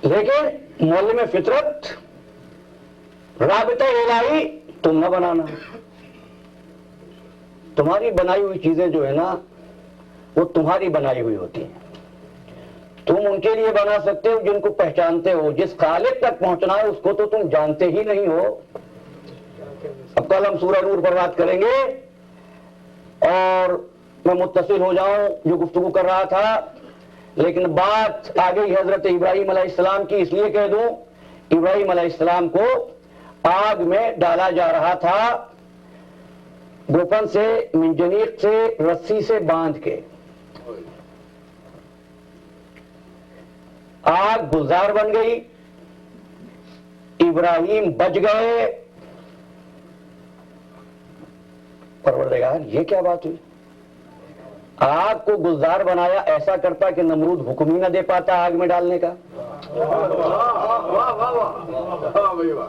لیکن معلم فطرت رابطہ الہی تم نہ بنانا، تمہاری بنائی ہوئی چیزیں جو ہے نا وہ تمہاری بنائی ہوئی ہوتی ہیں، تم ان کے لیے بنا سکتے ہو جن کو پہچانتے ہو، جس خالق تک پہنچنا ہے اس کو تو تم جانتے ہی نہیں ہو۔ اب کل ہم سورہ نور پر بات کریں گے اور میں متصل ہو جاؤں جو گفتگو کر رہا تھا، لیکن بات آ گئی حضرت ابراہیم علیہ السلام کی، اس لیے کہہ دوں ابراہیم علیہ السلام کو آگ میں ڈالا جا رہا تھا، گوپن سے منجنیق سے رسی سے باندھ کے، آگ گلزار بن گئی، ابراہیم بچ گئے۔ پروردگار یہ کیا بات ہوئی؟ آگ کو گلزار بنایا، ایسا کرتا کہ نمرود حکم ہی نہ دے پاتا آگ میں ڈالنے کا۔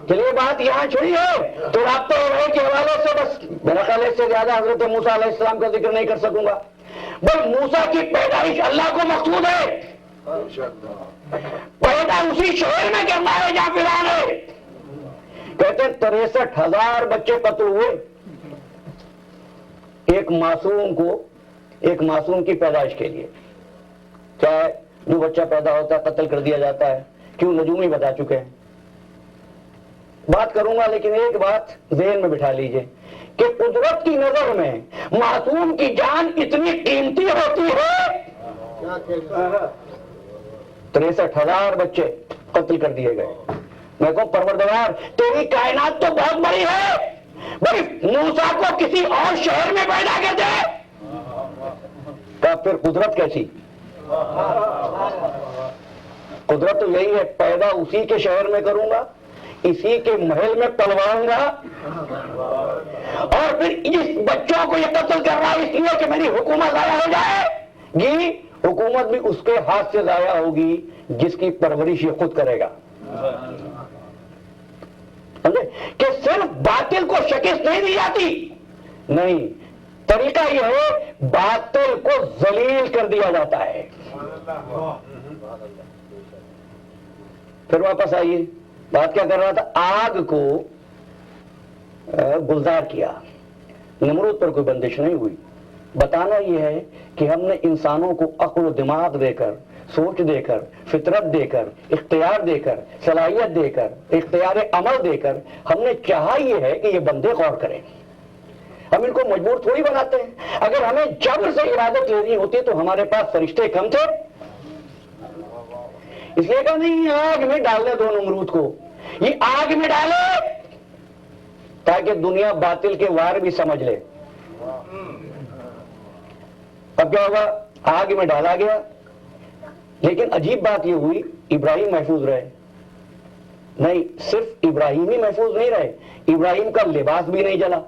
چلیے بات یہاں چھوڑیے، تو رابطہ الہی کے حوالے سے بس میرا خیال اس سے زیادہ حضرت موسیٰ علیہ السلام کا ذکر نہیں کر سکوں گا۔ بل موسیٰ کی پیدائش اللہ کو مقصود ہے، پیدا اسی شہر میں کرنا ہے جہاں فرعون ہے۔ کہتے ہیں 63,000 بچے قتل ہوئے ایک معصوم کی پیدائش کے لیے۔ کیا ہے جو بچہ پیدا ہوتا ہے قتل کر دیا جاتا ہے، کیوں؟ نجومی بتا چکے ہیں، بات کروں گا، لیکن ایک بات ذہن میں بٹھا لیجئے کہ قدرت کی نظر میں معصوم کی جان اتنی قیمتی ہوتی ہے۔ 63,000 بچے قتل کر دیے گئے۔ میں کہوں پروردگار تیری کائنات تو بہت بڑی ہے، بھائی موسیٰ کو کسی اور شہر میں پیدا کر دے، پھر قدرت کیسی؟ قدرت تو یہی ہے، پیدا اسی کے شہر میں کروں گا، اسی کے محل میں پلواؤں گا، اور پھر اس بچوں کو یہ قتل کر رہا ہے اس لیے کہ میری حکومت ضائع ہو جائے گی۔ حکومت بھی اس کے ہاتھ سے ضائع ہوگی جس کی پرورش یہ خود کرے گا۔ سمجھے کہ صرف باطل کو شکست نہیں دی جاتی، نہیں، طریقہ یہ ہے باطل کو ذلیل کر دیا جاتا ہے۔ پھر واپس آئیے، بات کیا کر رہا تھا؟ آگ کو گلزار کیا، نمرود پر کوئی بندش نہیں ہوئی۔ بتانا یہ ہے کہ ہم نے انسانوں کو عقل و دماغ دے کر، سوچ دے کر، فطرت دے کر، اختیار دے کر، صلاحیت دے کر، اختیار عمل دے کر، ہم نے چاہا یہ ہے کہ یہ بندے غور کریں۔ ہم ان کو مجبور تھوڑی بناتے ہیں، اگر ہمیں جبر سے ارادت لینی ہوتی تو ہمارے پاس فرشتے کم تھے، اس لیے کہا نہیں آگ میں ڈالنے دو نمرود کو، یہ آگ میں ڈالے تاکہ دنیا باطل کے وار بھی سمجھ لے۔ اب کیا ہوگا؟ آگ میں ڈالا گیا، لیکن عجیب بات یہ ہوئی ابراہیم محفوظ رہے۔ نہیں، صرف ابراہیم ہی محفوظ نہیں رہے، ابراہیم کا لباس بھی نہیں جلا،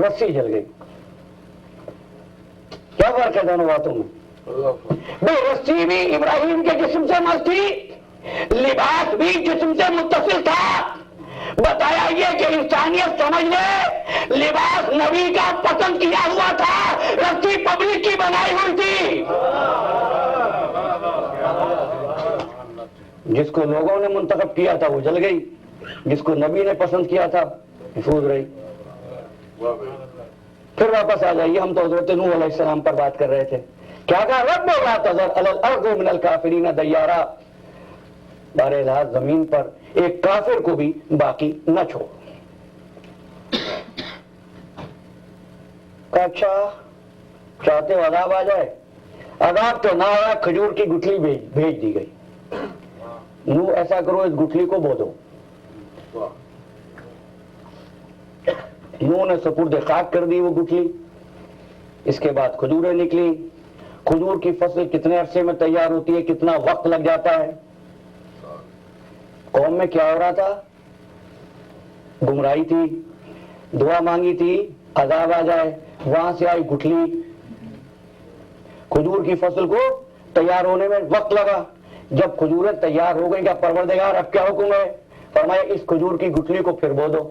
رسی جل گئی۔ کیا فرق ہے دونوں باتوں میں؟ بے رسی بھی ابراہیم کے جسم سے مل تھی، لباس بھی جسم سے متصل تھا۔ بتایا یہ کہ انسانیت سمجھ لے، لباس نبی کا پسند کیا ہوا تھا، رسی پبلک کی بنائی ہوئی تھی۔ جس کو لوگوں نے منتخب کیا تھا وہ جل گئی، جس کو نبی نے پسند کیا تھا محفوظ رہی۔ پھر واپس آ جائیے، ہم تو حضرت نوح علیہ السلام پر بات کر رہے تھے۔ کیا کہا؟ رب لا تذر علی الارض من الکافرین دیارا، بہرحال زمین پر ایک کافر کو بھی باقی نہ چھوڑ۔ اچھا چاہتے ہو عذاب آ جائے؟ عذاب تو نہ آیا، کھجور کی گٹھلی بھیج دی گئی، نو ایسا کرو اس گٹھلی کو بو دو۔ نو نے سپرد خاک کر دی وہ گٹھلی، اس کے بعد کھجوریں نکلی۔ کھجور کی فصل کتنے عرصے میں تیار ہوتی ہے، کتنا وقت لگ جاتا ہے؟ قوم میں کیا ہو رہا تھا؟ گمراہی تھی، دعا مانگی تھی عذاب آ جائے، وہاں سے آئی گٹھلی، کھجور کی فصل کو تیار ہونے میں وقت لگا، جب کھجوریں تیار ہو گئی کیا پروردگار اب کیا حکم ہے؟ فرمایا اس کھجور کی گٹھلی کو پھر بو دو۔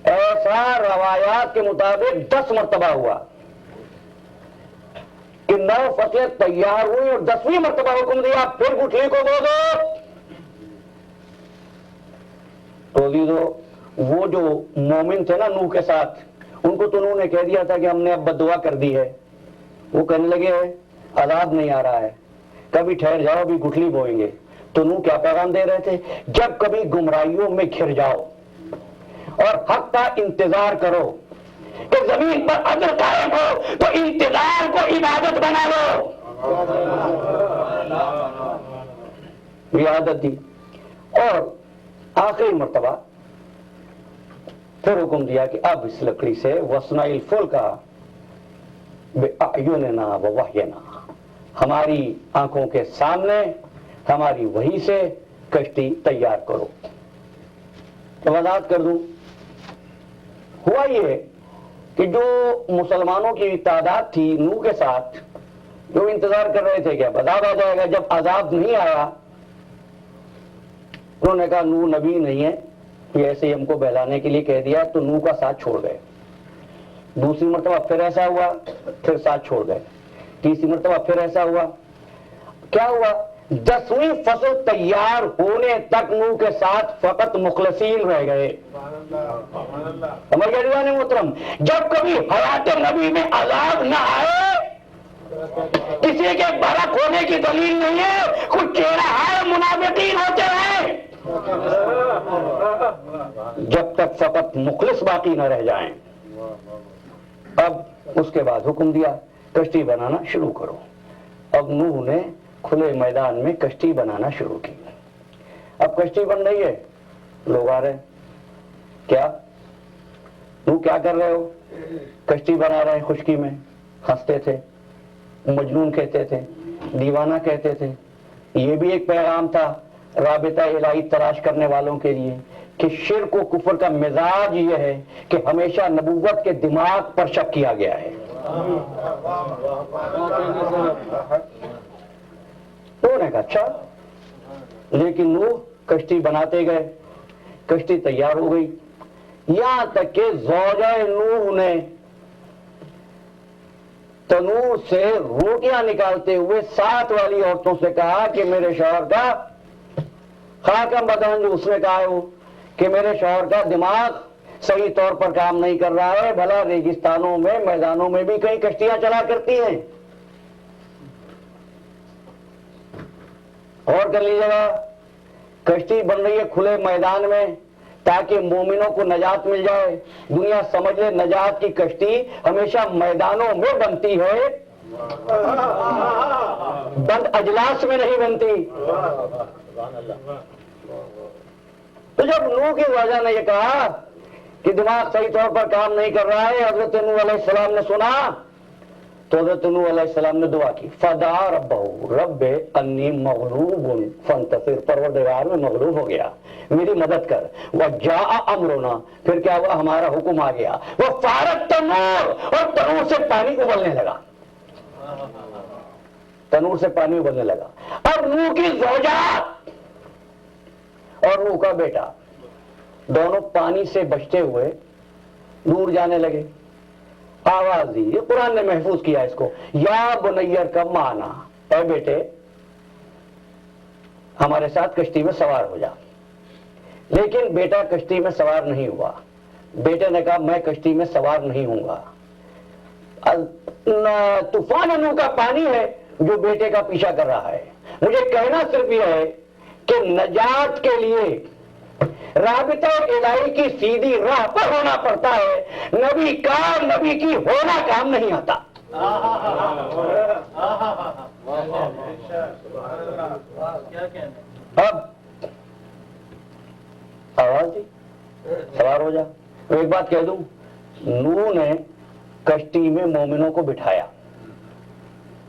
ایسا روایات کے مطابق 10 مرتبہ ہوا کہ 9 فصلیں تیار ہوئی اور 10ویں مرتبہ حکم دیا پھر گٹھلی کو بو دو۔ تو عزیزو، وہ جو مومن تھے نا نوح کے ساتھ، ان کو تو انہوں نے کہہ دیا تھا کہ ہم نے اب بد دعا کر دی ہے، وہ کہنے لگے عذاب نہیں آ رہا ہے، کبھی ٹھہر جاؤ ابھی گٹھلی بوئیں گے۔ تو نوح کیا پیغام دے رہے تھے؟ جب کبھی گمراہیوں میں گھر جاؤ اور حق کا انتظار کرو کہ زمین پر عدل قائم ہو تو انتظار کو عبادت بنا لو۔ یہ عادت دی، اور آخری مرتبہ پھر حکم دیا کہ اب اس لکڑی سے وَاصْنَعِ الْفُلْكَ بِأَعْيُنِنَا وَوَحْيِنَا، ہماری آنکھوں کے سامنے ہماری وحی سے کشتی تیار کرو۔ وضاحت کر دوں، ہوا یہ کہ جو مسلمانوں کی تعداد تھی نوح کے ساتھ، جو انتظار کر رہے تھے کہ اب عذاب آ جائے گا، جب عذاب نہیں آیا انہوں نے کہا نوح نبی نہیں ہے، یہ ایسے ہی ہم کو بہلانے کے لیے کہہ دیا، تو نوح کا ساتھ چھوڑ گئے۔ دوسری مرتبہ پھر ایسا ہوا، پھر ساتھ چھوڑ گئے۔ تیسری مرتبہ پھر ایسا ہوا، کیا ہوا؟ 10ویں فصل تیار ہونے تک نوح کے ساتھ فقط مخلصین رہ گئے۔ ہمارے جوان محترم، جب کبھی حیات نبی میں عذاب نہ آئے، کسی کے برق ہونے کی دلیل نہیں ہے، کچھ چہرہ ہے منافقین ہوتے ہیں، جب تک فقط مخلص باقی نہ رہ جائیں۔ اب اس کے بعد حکم دیا کشتی بنانا شروع کرو۔ اب نوح نے کھلے میدان میں کشتی بنانا شروع کی۔ اب کشتی بن رہی ہے، لوگ آ رہے ہیں، کیا نوح کیا کر رہے ہو؟ کشتی بنا رہے ہیں خشکی میں۔ ہنستے تھے، مجنون کہتے تھے، دیوانہ کہتے تھے۔ یہ بھی ایک پیغام تھا رابطہ الہی تلاش کرنے والوں کے لیے کہ شرک و کفر کا مزاج یہ ہے کہ ہمیشہ نبوت کے دماغ پر شک کیا گیا ہے۔ انہوں نے کہا اچھا، لیکن نوح کشتی بناتے گئے، کشتی تیار ہو گئی، یہاں تک کہ زوجہ نوح نے تنور سے روٹیاں نکالتے ہوئے ساتھ والی عورتوں سے کہا کہ میرے شوہر کا خاکم بدن، جو اس نے کہا ہے کہ میرے شوہر کا دماغ صحیح طور پر کام نہیں کر رہا ہے، بھلا ریگستانوں میں میدانوں میں بھی کئی کشتیاں چلا کرتی ہیں۔ اور کر لیجیے گا، کشتی بن رہی ہے کھلے میدان میں تاکہ مومنوں کو نجات مل جائے۔ دنیا سمجھ لے نجات کی کشتی ہمیشہ میدانوں میں بنتی ہے، بند اجلاس میں نہیں بنتی۔ تو جب نوح کی وجہ نے یہ کہا کہ دماغ صحیح طور پر کام نہیں کر رہا ہے، حضرت نوح علیہ السلام نے سنا تو حضرت نوح علیہ السلام نے دعا کی، فدعا ربہ رب انی مغلوب فانتصر، پروردگار میں مغلوب ہو گیا، میری مدد کر۔ وجاء امرنا، پھر کیا ہوا؟ ہمارا حکم آ گیا، وفارت تنور، اور تنور سے پانی ابلنے لگا، تنور سے پانی ابلنے لگا۔ اب نوح کی زوجہ اور نوح کا بیٹا دونوں پانی سے بچتے ہوئے دور جانے لگے۔ آواز دی، یہ قرآن نے محفوظ کیا اس کو، یا بنیر کا معنی، اے بیٹے ہمارے ساتھ کشتی میں سوار ہو جا۔ لیکن بیٹا کشتی میں سوار نہیں ہوا۔ بیٹے نے کہا میں کشتی میں سوار نہیں ہوں گا۔ طوفان نوح کا پانی ہے جو بیٹے کا پیچھا کر رہا ہے۔ مجھے کہنا صرف یہ ہے کہ نجات کے لیے رابطہ الہی کی سیدھی راہ پر ہونا پڑتا ہے، نبی کا نبی کی ہونا کام نہیں آتا۔ اب آواز دی، سوار ہو جا۔ ایک بات کہہ دوں، نوح نے کشتی میں مومنوں کو بٹھایا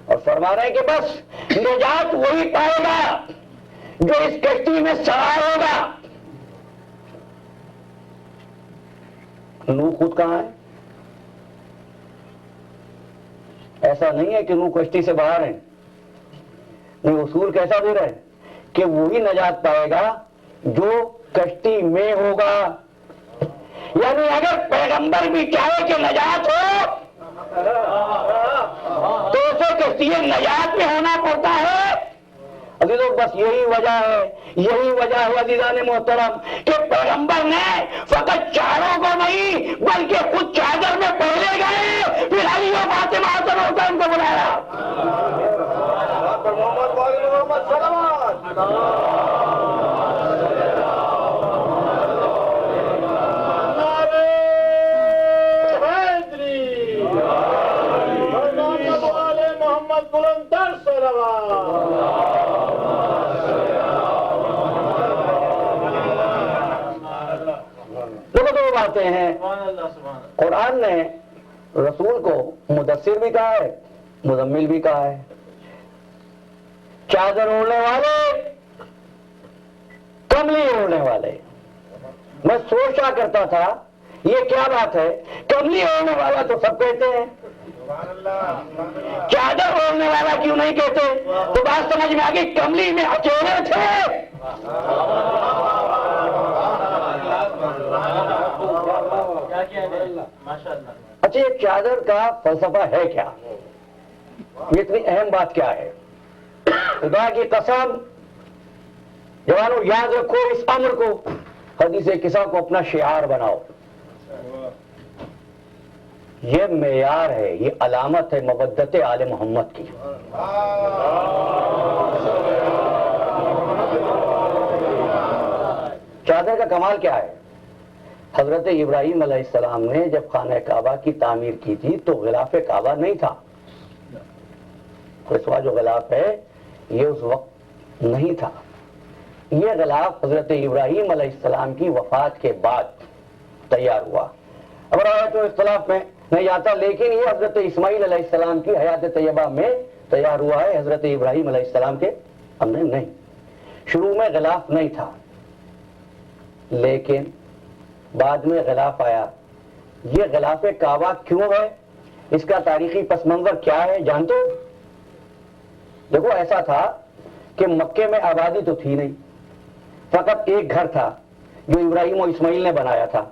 اور فرما رہے ہیں کہ بس نجات وہی پائے گا جو اس کشتی میں سوار ہوگا. نوح خود کہاں ہے؟ ایسا نہیں ہے کہ نوح کشتی سے باہر ہیں. نہیں، اصول کیسا دے رہے ہیں کہ وہی نجات پائے گا جو کشتی میں ہوگا. یعنی اگر پیغمبر بھی چاہے کہ نجات ہو تو اسے کشتی نجات میں ہونا پڑتا ہے. عزیزوں، بس یہی وجہ ہے عزیزان محترم کہ پیغمبر نے فقط چاروں کو نہیں بلکہ خود چادر میں پہلے گئے، پھر علی و فاطمہ حسن حسین کو بلایا. باتیں ہیں. قرآن نے رسول کو مدثر بھی کہا ہے، مزمل بھی کہا ہے. چادر اوڑھنے والے، کملی اوڑھنے والے. میں سوچا کرتا تھا یہ کیا بات ہے، کملی اوڑھنے والا تو سب کہتے ہیں، چادر اوڑھنے والا کیوں نہیں کہتے؟ تو بات سمجھ میں آ گئی، کملی میں اکیلے تھے. اچھا، یہ چادر کا فلسفہ ہے کیا؟ یہ اتنی اہم بات کیا ہے؟ خدا کی قسم جوانوں، یاد رکھو اس امر کو، حدیث قصہ کو اپنا شعار بناؤ. یہ معیار ہے، یہ علامت ہے مودت آل محمد کی. چادر کا کمال کیا ہے؟ حضرت ابراہیم علیہ السلام نے جب خانہ کعبہ کی تعمیر کی تھی تو غلاف کعبہ نہیں تھا. اس جو غلاف ہے یہ اس وقت نہیں تھا. یہ غلاف حضرت ابراہیم علیہ السلام کی وفات کے بعد تیار ہوا. اب روایت و اختلاف میں نہیں آتا، لیکن یہ حضرت اسماعیل علیہ السلام کی حیات طیبہ میں تیار ہوا ہے، حضرت ابراہیم علیہ السلام کے اندر نہیں. شروع میں غلاف نہیں تھا، لیکن بعد میں غلاف آیا. یہ غلاف کعبہ کیوں ہے؟ اس کا تاریخی پس منظر کیا ہے جانتے ہو؟ دیکھو، ایسا تھا کہ مکے میں آبادی تو تھی نہیں، فقط ایک گھر تھا جو ابراہیم و اسماعیل نے بنایا تھا.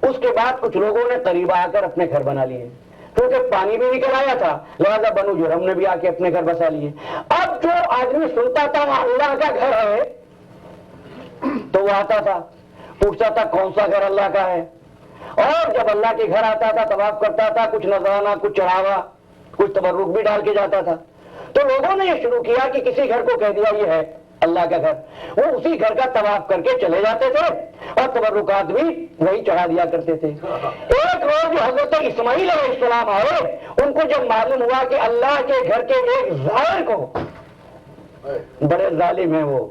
اس کے بعد کچھ لوگوں نے قریب آ کر اپنے گھر بنا لیے، کیونکہ پانی بھی نکل آیا تھا، لہذا بنو جرہم نے بھی آ کے اپنے گھر بسا لیے. اب جو آدمی سنتا تھا وہاں اللہ کا گھر ہے تو وہ آتا تھا، پوچھتا تھا کون سا گھر اللہ کا ہے، اور جب اللہ کے گھر آتا تھا طواف کرتا تھا، کچھ نذرانہ، کچھ چڑھاوا، کچھ تبرک بھی ڈال کے جاتا تھا. تو لوگوں نے یہ شروع کیا کہ کسی گھر کو کہہ دیا یہ ہے اللہ کا گھر. وہ اسی گھر کا طواف کر کے چلے جاتے تھے اور تبرکات بھی وہی چڑھا دیا کرتے تھے. ایک روز جو حضرت اسماعیل علیہ السلام آئے، ان کو جب معلوم ہوا کہ اللہ کے گھر کے ایک زائر کو، بڑے ظالم ہیں وہ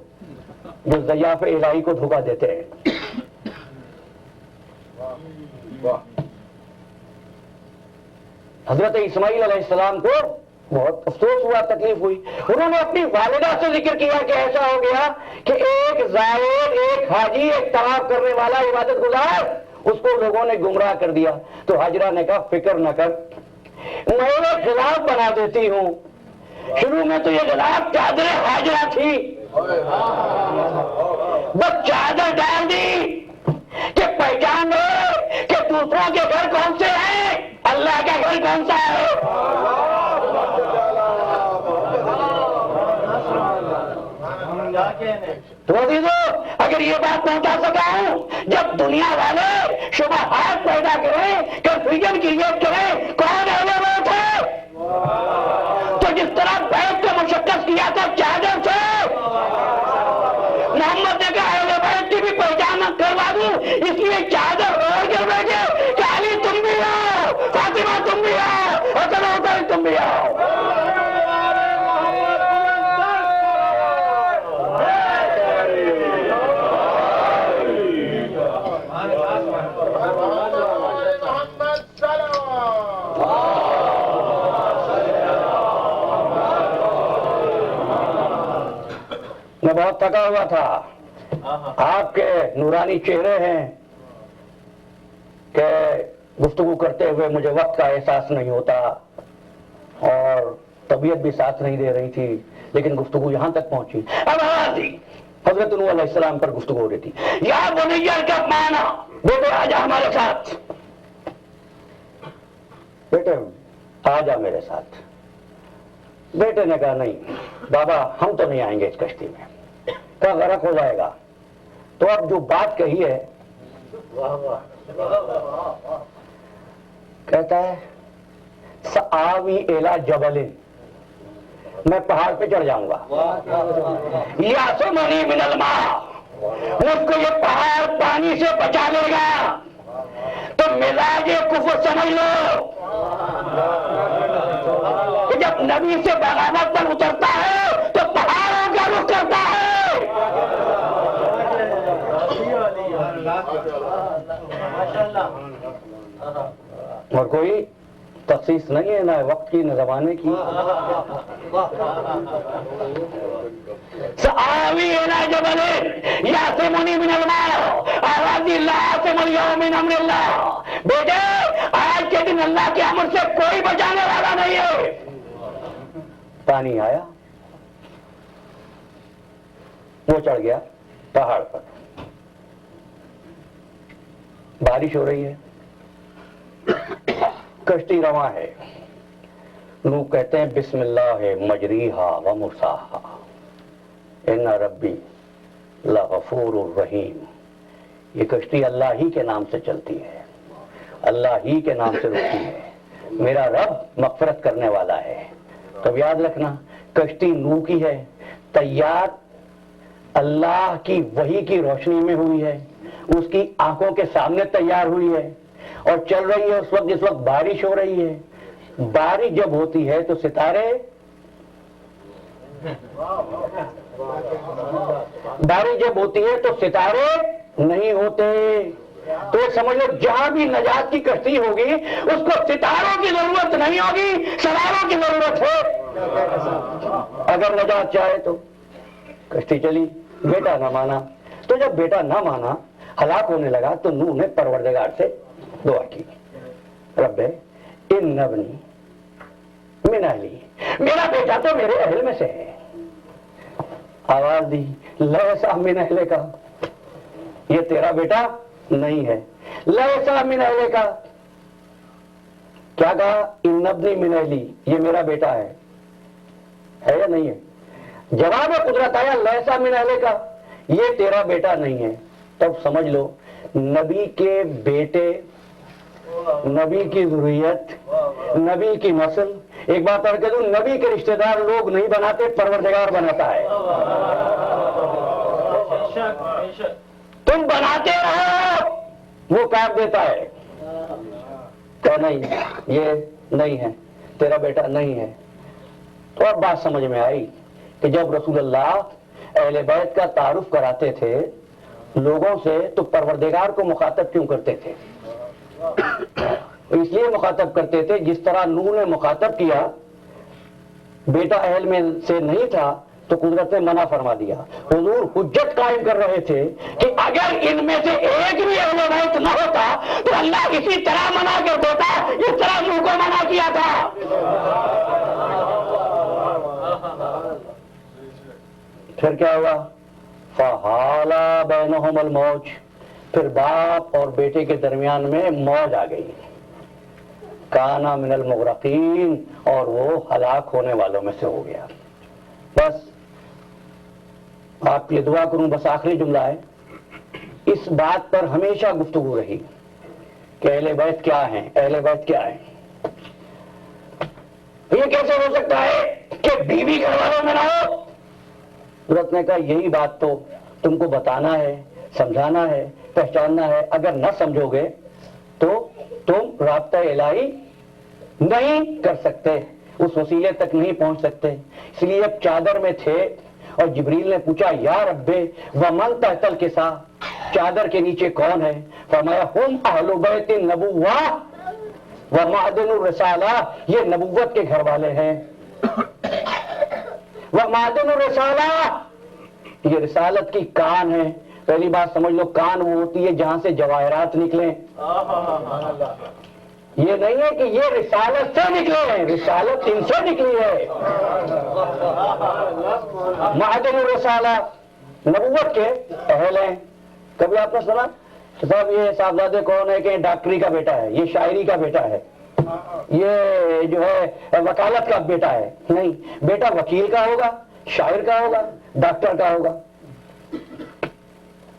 جو ضیاف الہی کو دھوکہ دیتے ہیں، حضرت اسماعیل علیہ السلام کو بہت افسوس ہوا، تکلیف ہوئی. انہوں نے اپنی والدہ سے ذکر کیا کہ ایسا ہو گیا کہ ایک زائر، ایک حاجی، ایک طواف کرنے والا، عبادت گزار، اس کو لوگوں نے گمراہ کر دیا. تو حاجرہ نے کہا فکر نہ کر، میں ایک غلاف بنا دیتی ہوں. شروع میں تو یہ غلاف چادر حاجرہ تھی، بس چادر ڈال دی کہ پہچان لو کہ دوسروں کے گھر کون سے ہیں، اللہ کا گھر کون سا ہے. تو عزیزو، اگر یہ بات پہنچا سکا ہوں، جب دنیا والے شبہات پیدا کریں، کنفیوژن کریٹ کریں، کون اہل بیت ہے؟ تو جس طرح بیت کو مشخص کیا تھا چادر سے، محمد نے کہا اہل بیت کی بھی پہچان کروا دوں، اس لیے چادر اوڑھ کر بیٹھے کہ علی تم بھی آؤ، فاطمہ تم بھی آؤ، حسن حسین تم بھی آؤ. میں بہت تھکا ہوا تھا. آپ کے نورانی چہرے ہیں کہ گفتگو کرتے ہوئے مجھے وقت کا احساس نہیں ہوتا اور طبیعت بھی ساتھ نہیں دے رہی تھی, لیکن گفتگو یہاں تک پہنچی. اب آواز دی, حضرت نوح علیہ السلام پر گفتگو ہو رہی تھی. یا بنی ارکب معنا, بیٹے آ جا ہمارے ساتھ, بیٹے آ جا میرے ساتھ. بیٹے نے کہا نہیں بابا ہم تو نہیں آئیں گے اس کشتی میں, کہا غرق ہو جائے گا. تو اب جو بات کہی ہے, کہتا ہے سآوی الی جبل, میں پہاڑ پہ چڑھ جاؤں گا. یعصمنی من الماء, مجھ کو یہ پہاڑ پانی سے بچا لے گا. تو مزاج کفر سمجھ لو کہ جب نبی سے بغاوت پر اترتا ہے تو پہاڑوں کا رخ کرتا ہے. اور کوئی تخصیص نہیں ہے, نہ وقت کی نہ زمانے کی. سآوی الی جبل یعصمنی من الماء اعوذ لا یعصم اليوم من امر اللہ. بیٹے آج کے دن اللہ کے امر سے کوئی بچانے والا نہیں ہے. پانی آیا, وہ چڑھ گیا پہاڑ پر. بارش ہو رہی ہے, کشتی رواں ہے. لوگ کہتے ہیں بسم اللہ مجریہا و مرساہا ان ربی لغفور الرحیم. یہ کشتی اللہ ہی کے نام سے چلتی ہے, اللہ ہی کے نام سے رکتی ہے. میرا رب مغفرت کرنے والا ہے. تو یاد رکھنا کشتی نوح کی ہے, تیار اللہ کی وحی کی روشنی میں ہوئی ہے, اس کی آنکھوں کے سامنے تیار ہوئی ہے اور چل رہی ہے اس وقت جس وقت بارش ہو رہی ہے. بارش جب ہوتی ہے تو ستارے, بارش جب ہوتی ہے تو ستارے نہیں ہوتے. تو سمجھ لو جہاں بھی نجات کی کشتی ہوگی اس کو ستاروں کی ضرورت نہیں ہوگی, سواروں کی ضرورت ہے. اگر نجات چاہے تو کشتی چلی. بیٹا نہ مانا, تو جب بیٹا نہ مانا ہلاک ہونے لگا تو نوح نے پروردگار سے دعا کی, رب ان ابنی من اہلی, میرا بیٹا تو میرے اہل میں سے ہے. آواز دی لیسا من اہلے کا, یہ تیرا بیٹا نہیں ہے. لیسا من اہلے کا, کیا کہا ان ابنی من اہلی, یہ میرا بیٹا ہے یا نہیں ہے؟ جواب قدرت آیا لیسا من اہلے کا, یہ تیرا بیٹا نہیں ہے. تب سمجھ لو نبی کے بیٹے, نبی کی ذریت, نبی کی نسل. ایک بات اور کہہ دوں, نبی کے رشتہ دار لوگ نہیں بناتے, پروردگار بناتا ہے. تم بناتے رہو, وہ کام دیتا ہے. کہ نہیں یہ نہیں ہے, تیرا بیٹا نہیں ہے. تو اب بات سمجھ میں آئی کہ جب رسول اللہ اہل بیت کا تعارف کراتے تھے لوگوں سے تو پروردگار کو مخاطب کیوں کرتے تھے؟ اس لیے مخاطب کرتے تھے جس طرح نوح نے مخاطب کیا, بیٹا اہل میں سے نہیں تھا تو قدرت نے منع فرما دیا. حضور حجت قائم کر رہے تھے کہ اگر ان میں سے ایک بھی اہل بیت نہ ہوتا تو اللہ اسی طرح منع کر دیتا جس طرح نوح کو منع کیا تھا. پھر کیا ہوا؟ فحال بینہم الموج, پھر باپ اور بیٹے کے درمیان میں موج آ گئی. کانا من المغرقین, اور وہ ہلاک ہونے والوں میں سے ہو گیا. بس آپ کے دعا کروں, بس آخری جملہ ہے, اس بات پر ہمیشہ گفتگو رہی کہ اہل بیت کیا ہیں, اہل بیت کیا ہیں. یہ کیسے ہو سکتا ہے کہ بیوی گھر والوں میں نہ ہو؟ حضرت نے کہا یہی بات تو تم کو بتانا ہے, سمجھانا ہے, پہچاننا ہے. اگر نہ سمجھو گے تو تم رابطہ الہی نہیں کر سکتے, اس وسیلے تک نہیں پہنچ سکتے. اس لیے اب چادر میں تھے اور جبریل نے پوچھا یا رب ومن تحت الکسا, چادر کے نیچے کون ہے؟ فرمایا ہم اہل بیت النبوہ ومعدن الرسالہ, یہ نبوت کے گھر والے ہیں. ومعدن الرسالہ, یہ رسالت کی کان ہے. پہلی بات سمجھ لو, کان وہ ہوتی ہے جہاں سے جواہرات نکلیں. یہ نہیں ہے کہ یہ رسالت سے نکلے ہیں, رسالت ان سے نکلی ہے. معدن الرسالہ نبوت کے اہل ہیں. کبھی آپ نے سنا صاحب یہ صاحبزادے کون ہے کہ ڈاکٹری کا بیٹا ہے, یہ شاعری کا بیٹا ہے, یہ جو ہے وکالت کا بیٹا ہے؟ نہیں, بیٹا وکیل کا ہوگا, شاعر کا ہوگا, ڈاکٹر کا ہوگا.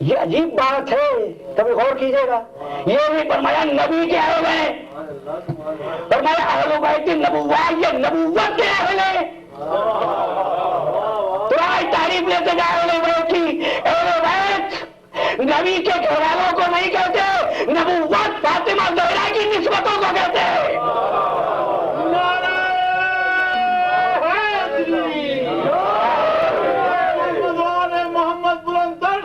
یہ عجیب بات ہے, کبھی غور کیجئے گا. یہ بھی فرمایا نبی کے اہل ہیں, فرمایا اہل بیت النبوہ, یہ نبوت کے اہل ہیں. تو آج تعریف لیتے جا اہل بیت کی. اہل بیت نبی کے گھر والوں کو نہیں کہتے, نبوت فاطمہ زہرا کی نسبتوں کو کہتے ہیں. محمد بلندر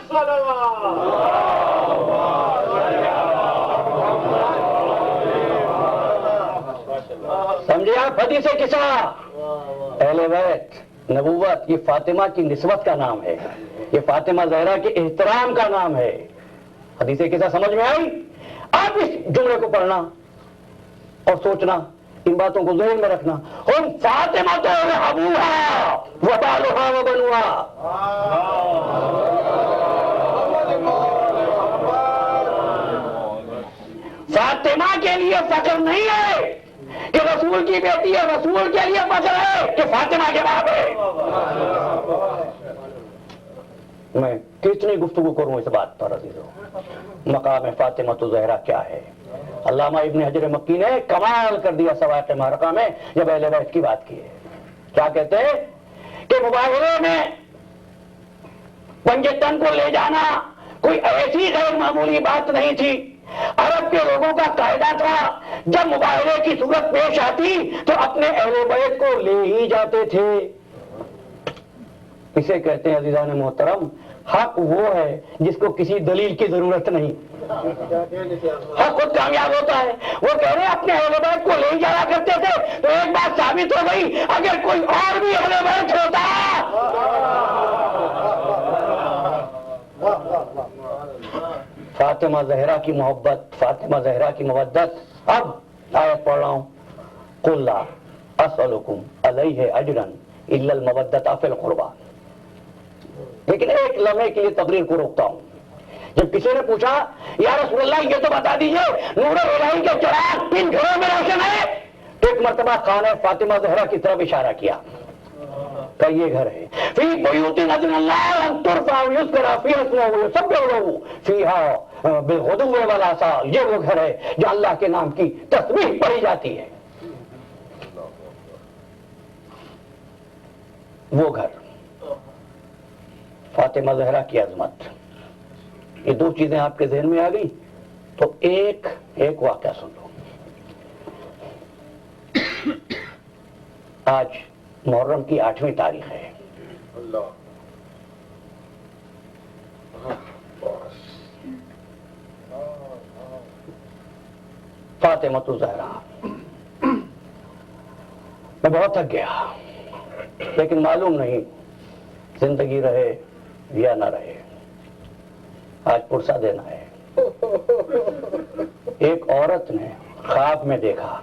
سمجھے آپ؟ حدیث قصہ اہل بیت نبوت یہ فاطمہ کی نسبت کا نام ہے, یہ فاطمہ زہرا کے احترام کا نام ہے. حدیث قصہ سمجھ میں آئی؟ آپ اس جملے کو پڑھنا اور سوچنا, ان باتوں کو ذہن میں رکھنا. ہم فاطمہ تو ابوہا و بالہا و بنوہا. فاطمہ کے لیے فخر نہیں ہے کہ رسول کی بیٹی ہے, رسول کے لیے فخر ہے کہ فاطمہ کے باپ ہے. میں کتنی گفتگو کروں اس بات پر عزیزو. مقام فاطمہ زہرا کیا ہے؟ علامہ ابن حجر مکی نے کمال کر دیا سوائق محرقہ میں جب اہل بیت کی بات کی ہے. کیا کہتے ہیں کہ مباہرے میں پنجے تن کو لے جانا کوئی ایسی غیر معمولی بات نہیں تھی. عرب کے لوگوں کا قاعدہ تھا, جب مباہرے کی صورت پیش آتی تو اپنے اہل بیت کو لے ہی جاتے تھے. اسے کہتے ہیں عزیزان محترم, حق وہ ہے جس کو کسی دلیل کی ضرورت نہیں. حق خود کامیاب ہوتا ہے. وہ کہہ رہے ہیں اپنے اہل بیت کو لے جایا کرتے تھے, تو ایک بات ثابت ہو گئی, اگر کوئی اور بھی اہل بیت ہوتا فاطمہ زہرا کی محبت, فاطمہ زہرا کی مودت. اب آیت پڑھ رہا ہوں, قل لا اسألکم علیہ اجرا الا المودۃ فی القربى. لیکن ایک لمحے کے لیے تقریر کو روکتا ہوں. جب کسی نے پوچھا یا رسول اللہ یہ تو بتا دیجئے نور الہی کے چراغ کن گھروں میں روشن ہے, تو ایک مرتبہ خانہ فاطمہ زہرا کی طرف اشارہ کیا کہ یہ گھر ہے. فی بیوت اذن اللہ ان ترفع ویذکر فیہا اسمہ ویسبح لہ فیہا بالغدو والآصال. یہ وہ گھر ہے جو اللہ کے نام کی تسبیح پڑھی جاتی ہے. وہ گھر, فاطمہ زہرا کی عظمت. یہ دو چیزیں آپ کے ذہن میں آ گئی تو ایک واقعہ سن لو. آج محرم کی 8ویں تاریخ ہے. فاطمہ زہرا, میں بہت تھک گیا, لیکن معلوم نہیں زندگی رہے یا نہ رہے. آج پرسہ دینا ہے. ایک عورت نے خواب میں دیکھا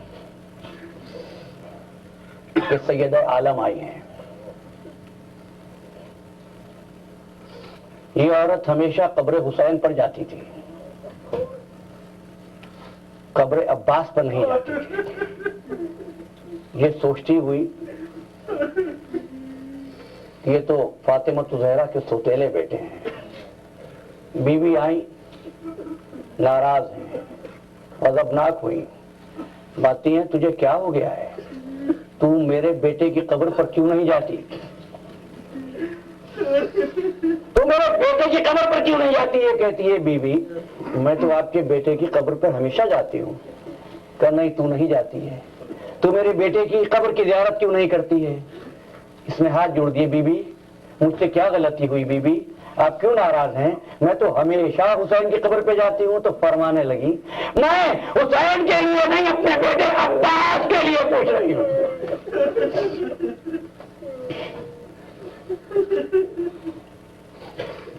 کہ سیدہ عالم آئی ہیں. یہ عورت ہمیشہ قبر حسین پر جاتی تھی, قبر عباس پر نہیں جاتی تھی. یہ سوچتی ہوئی یہ تو فاطمہ زہرا کے سوتیلے بیٹے ہیں. بیوی آئی, ناراض ہیں, غضبناک ہوئی, باتی ہیں تجھے کیا ہو گیا ہے, تو میرے بیٹے کی قبر پر کیوں نہیں جاتی, تو میرے بیٹے کی قبر پر کیوں نہیں جاتی. یہ کہتی ہے بیوی میں تو آپ کے بیٹے کی قبر پر ہمیشہ جاتی ہوں. کہ نہیں تو نہیں جاتی ہے, تو میرے بیٹے کی قبر کی زیارت کیوں نہیں کرتی ہے. اس نے ہاتھ جوڑ دیے, بی بی مجھ سے کیا غلطی ہوئی, بی بی آپ کیوں ناراض ہیں, میں تو ہمیشہ حسین کی قبر پہ جاتی ہوں. تو فرمانے لگی میں حسین کے لیے نہیں اپنے بیٹے عباس کے لیے پوچھ رہی ہوں.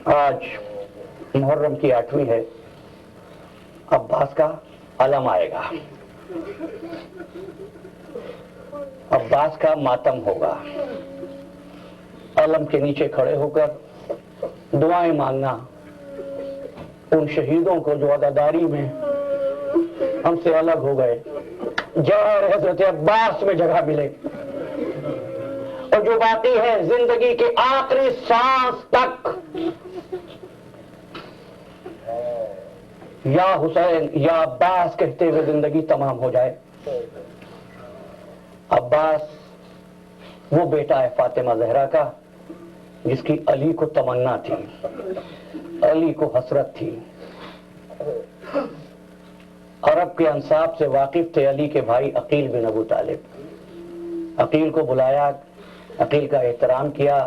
آج محرم کی 8ویں ہے، عباس کا علم آئے گا، عباس کا ماتم ہوگا، علم کے نیچے کھڑے ہو کر دعائیں مانگنا ان شہیدوں کو جو عزاداری میں ہم سے الگ ہو گئے، جہاں حضرت عباس میں جگہ ملے، اور جو باقی ہے زندگی کے آخری سانس تک یا حسین یا عباس کہتے ہوئے زندگی تمام ہو جائے۔ عباس وہ بیٹا ہے فاطمہ زہرا کا جس کی علی کو تمنا تھی، علی کو حسرت تھی۔ عرب کے انساب سے واقف تھے علی کے بھائی عقیل بن ابو طالب۔ عقیل کو بلایا، عقیل کا احترام کیا،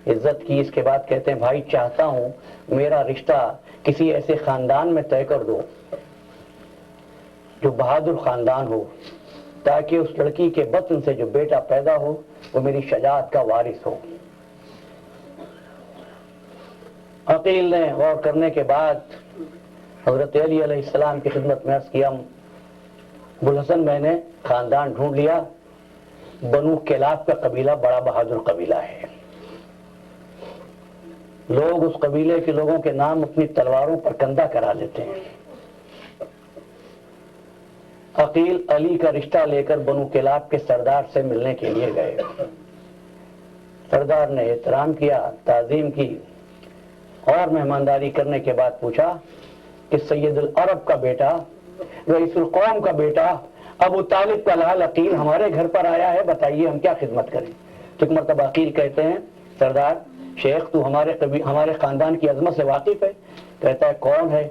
عزت کی، اس کے بعد کہتے ہیں بھائی چاہتا ہوں میرا رشتہ کسی ایسے خاندان میں طے کر دو جو بہادر خاندان ہو، تاکہ اس لڑکی کے بطن سے جو بیٹا پیدا ہو وہ میری شجاعت کا وارث ہو۔ عقیل نے غور کرنے کے بعد حضرت علی علیہ السلام کی خدمت میں عرض کیا، ابوالحسن میں نے خاندان ڈھونڈ لیا، بنو کلاب کا قبیلہ بڑا بہادر قبیلہ ہے، لوگ اس قبیلے کے لوگوں کے نام اپنی تلواروں پر کندہ کرا لیتے ہیں۔ عقیل علی کا رشتہ لے کر بنو کلاب کے سردار سے ملنے کے لیے گئے۔ سردار نے احترام کیا، تعظیم کی، اور مہمانداری کرنے کے بعد پوچھا کہ سید العرب کا بیٹا، رئیس القوم کا بیٹا ابو طالب کا لال عقیل ہمارے گھر پر آیا ہے، بتائیے ہم کیا خدمت کریں؟ تو ایک مرتبہ عقیل کہتے ہیں سردار شیخ تو ہمارے خاندان کی عظمت سے واقف ہے؟ کہتا ہے کون ہے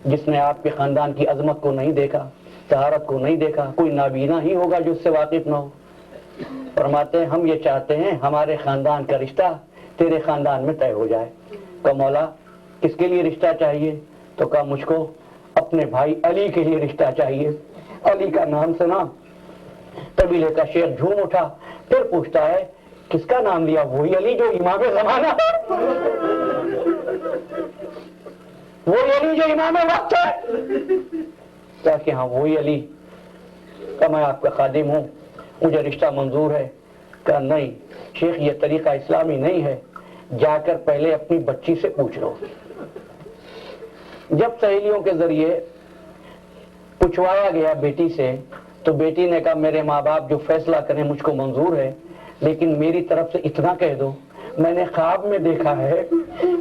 جس نے آپ کے خاندان کی عظمت کو نہیں دیکھا، طہارت کو نہیں دیکھا؟ کوئی نابینا ہی ہوگا جو اس سے واقف نہ ہو۔ فرماتے ہیں ہم یہ چاہتے ہیں ہمارے خاندان کا رشتہ تیرے خاندان میں طے ہو جائے۔ کہا مولا کس کے لیے رشتہ چاہیے؟ تو کہا مجھ کو اپنے بھائی علی کے لیے رشتہ چاہیے۔ علی کا نام سنا، قبیلے کا شیخ جھوم اٹھا، پھر پوچھتا ہے کس کا نام لیا؟ وہی علی جو امام زمانہ ہے، وہی علی جو امام وقت ہے؟ کہا کہ ہاں وہی علی۔ کہا میں آپ کا خادم ہوں، مجھے رشتہ منظور ہے۔ کہا نہیں شیخ یہ طریقہ اسلامی نہیں ہے، جا کر پہلے اپنی بچی سے پوچھ لو۔ جب سہیلیوں کے ذریعے پوچھوایا گیا بیٹی سے تو بیٹی نے کہا میرے ماں باپ جو فیصلہ کریں مجھ کو منظور ہے، لیکن میری طرف سے اتنا کہہ دو میں نے خواب میں دیکھا ہے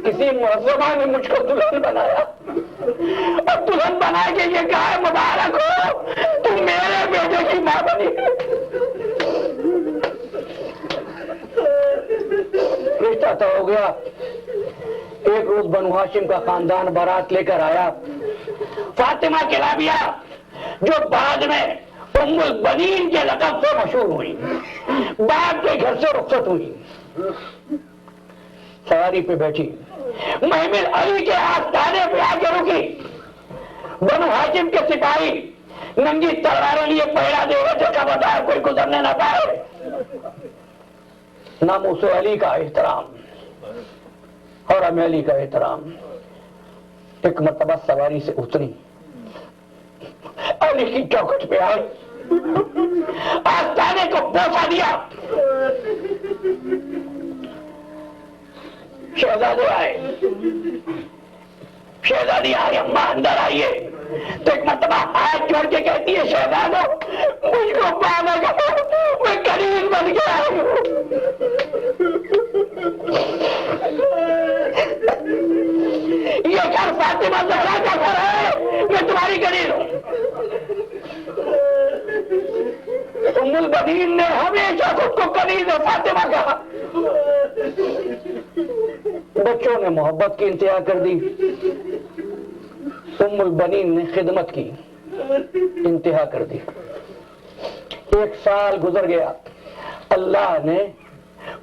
کسی معظمہ نے مجھ کو دلہن بنایا اور دلہن بنا کے یہ کہا ہے مبارک ہو تم میرے بیٹے کی ماں بنی۔ رشتہ تو ہو گیا۔ ایک روز بنو ہاشم کا خاندان بارات لے کر آیا، فاطمہ کلابیہ جو بعد میں ام البنین کے لقب سے مشہور ہوئی، باپ کے گھر سے رخصت ہوئی، سواری پہ بیٹھی، محمل علی کے آستانے پہ آ کے رکی۔ بنو ہاشم کے سپاہی ننگی تلواریں لیے پہرا دے رہے تھے، کیا بتایا کوئی گزرنے نہ پائے۔ ناموس علی کا احترام، حرم علی کا احترام۔ ایک مرتبہ سواری سے اتری، علی کی چوکھٹ پہ آئی، آستانے کو بوسہ دیا۔ شہزادے آئے، شہزادی آئی، اماں اندر آئیے۔ تو ایک مرتبہ ہاتھ جوڑ کے کہتی ہے شہزادو مجھ کو پانا کرو، میں قریب بن کے آئی ہوں۔ یہ گھر فاطمہ زہرا کا گھر ہے، میں تمہاری قریب ہوں۔ ام البنین نے ہمیشہ خود کو قریب فاطمہ کہا۔ بچوں نے محبت کی انتہا کر دی، ام البنین نے خدمت کی انتہا کر دی۔ 1 سال گزر گیا، اللہ نے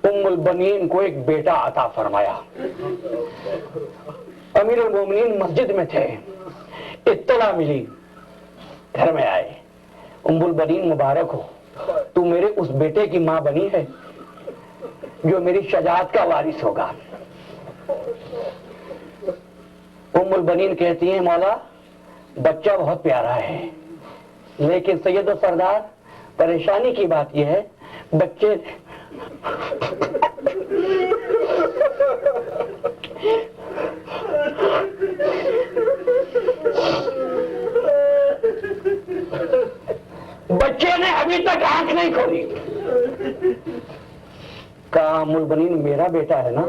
ام البنین کو ایک بیٹا عطا فرمایا۔ امیر المومنین مسجد میں تھے، اطلاع ملی، گھر میں آئے، ام البنین مبارک ہو، تو میرے اس بیٹے کی ماں بنی ہے جو میری شجاعت کا وارث ہوگا۔ ام البنین کہتی ہیں مولا بچہ بہت پیارا ہے، لیکن سید و سردار پریشانی کی بات یہ ہے بچے نے ابھی تک آنکھ نہیں کھولی. کہا ام البنین میرا بیٹا ہے نا،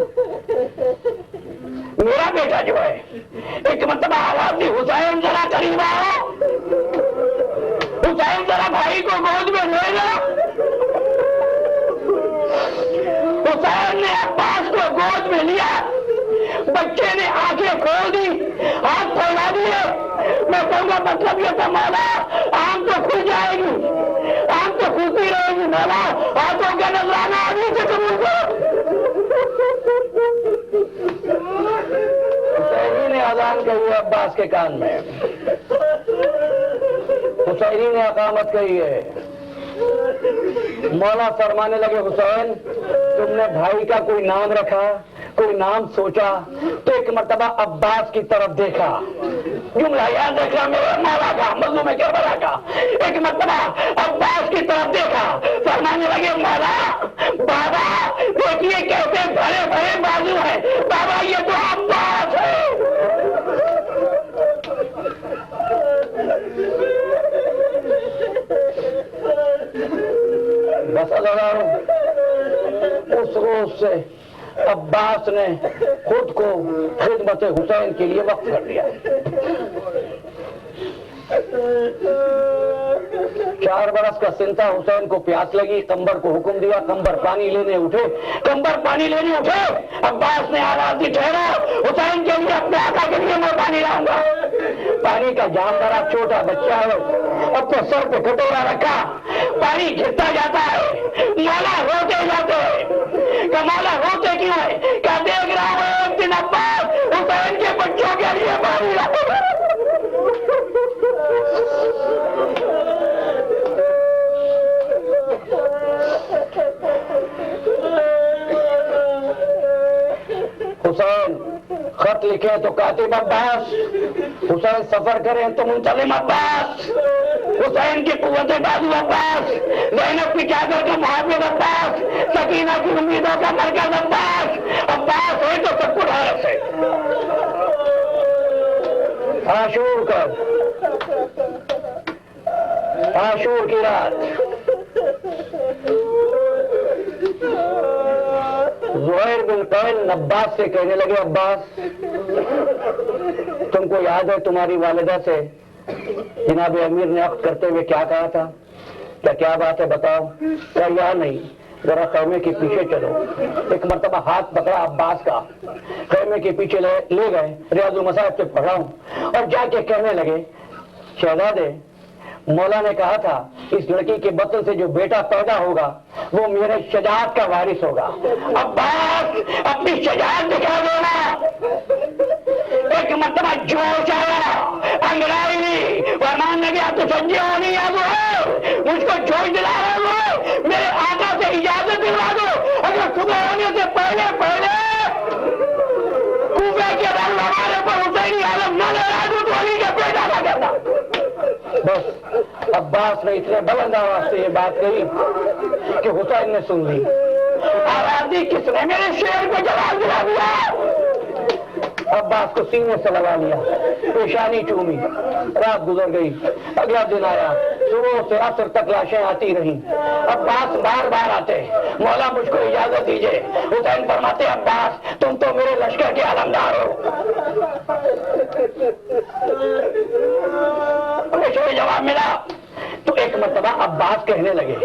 میرا بیٹا جو ہے. ایک مرتبہ آواز دی حسین ذرا قریب آؤ، حسین ذرا بھائی کو گود میں لے لو. حسین نے عباس کو گود میں لیا، بچے نے آنکھیں کھول دی، ہاتھ پھیلا دیے. میں کہوں گا مطلب یہ تھا مولا آنکھ تو کھل جائے گی، آنکھ تو کھلتی رہے گی، مولا ہاتھوں کا نذرانہ ابھی سے قبول کرو. حسینی نے اذان کہی ہے عباس کے کان میں، حسینی نے اقامت کہی ہے. مولا فرمانے لگے حسین تم نے بھائی کا کوئی نام رکھا، کوئی نام سوچا؟ تو ایک مرتبہ عباس کی طرف دیکھا، جملہ یاد رکھنا میرے مولا کا مظلوم کربلا کا. ایک مرتبہ عباس کی طرف دیکھا، فرمانے لگے مولا بابا دیکھیے کیسے بڑے بڑے بازو ہیں، بابا یہ تو عباس ہے. بس اس روز سے عباس نے خود کو خدمت حسین کے لیے وقف کر دیا. 4 برس کا سنتا حسین کو پیاس لگی، قمبر کو حکم دیا، قمبر پانی لینے اٹھے، قمبر پانی لینے اٹھے. عباس نے آواز دی ٹھہرو، حسین کے لیے اپنے آقا کے لیے میں پانی لاؤں گا. پانی کا جام بڑا چھوٹا بچہ ہے، اپنے سر پہ کٹورا رکھا، پانی گرتا جاتا ہے. مولا روتے جاتے، کہ مولا روتے کیوں ہے؟ کیا دیکھ رہا ہوں ایک دن عباس حسین کے بچوں کے لیے پانی لاؤں گا. حسین خط لکھے تو کاتب عباس، حسین سفر کریں تو منتظم عباس، حسین کی قوت بازو عباس، زینب کی چادر کا محافظ عباس، سکینہ کی امیدوں کا مرکز عباس. عباس ہے تو سب کچھ حیرت ہے. عاشور کی رات زہیر بن قیل عباس سے کہنے لگے عباس تم کو یاد ہے تمہاری والدہ سے جناب امیر نے عقد کرتے ہوئے کیا کہا تھا؟ کیا بات ہے بتاؤ؟ کیا یاد نہیں؟ ذرا خیمے کے پیچھے چلو. ایک مرتبہ ہاتھ پکڑا عباس کا، خیمے کے پیچھے لے گئے، ریاض المصائب سے پڑھا ہوں، اور جا کے کہنے لگے شہزادے مولا نے کہا تھا اس لڑکی کے بطن سے جو بیٹا پیدا ہوگا وہ میرے شجاعت کا وارث ہوگا. عباس اپنی شجاعت دکھا دینا. ایک مرتبہ جوش آیا، انگڑائی لی، فرمان لگا تو سنجے ہونی یاد ہے، مجھ کو جوش دلا رہے ہو، میرے آقا سے اجازت دلوا دو، اگر صبح ہونے سے پہلے کوفے کے رنگ ہمارے پر حسینی عالم نہ لگا دوں تو علی کا بیٹا نہ کرنا. بس عباس نے اتنے بلند آواز سے یہ بات کہی کہ حسین نے سن لی. آواز دی کس نے میرے شیر کو جواب دلا دیا؟ عباس کو سینے سے لگا لیا، پیشانی چومی. رات گزر گئی، اگلا دن آیا، صبح سے عصر تک لاشیں آتی رہیں. عباس بار بار آتے، مولا مجھ کو اجازت دیجئے. حسین فرماتے عباس تم تو میرے لشکر کے علمدار ہو. جواب ملا تو ایک مرتبہ عباس کہنے لگے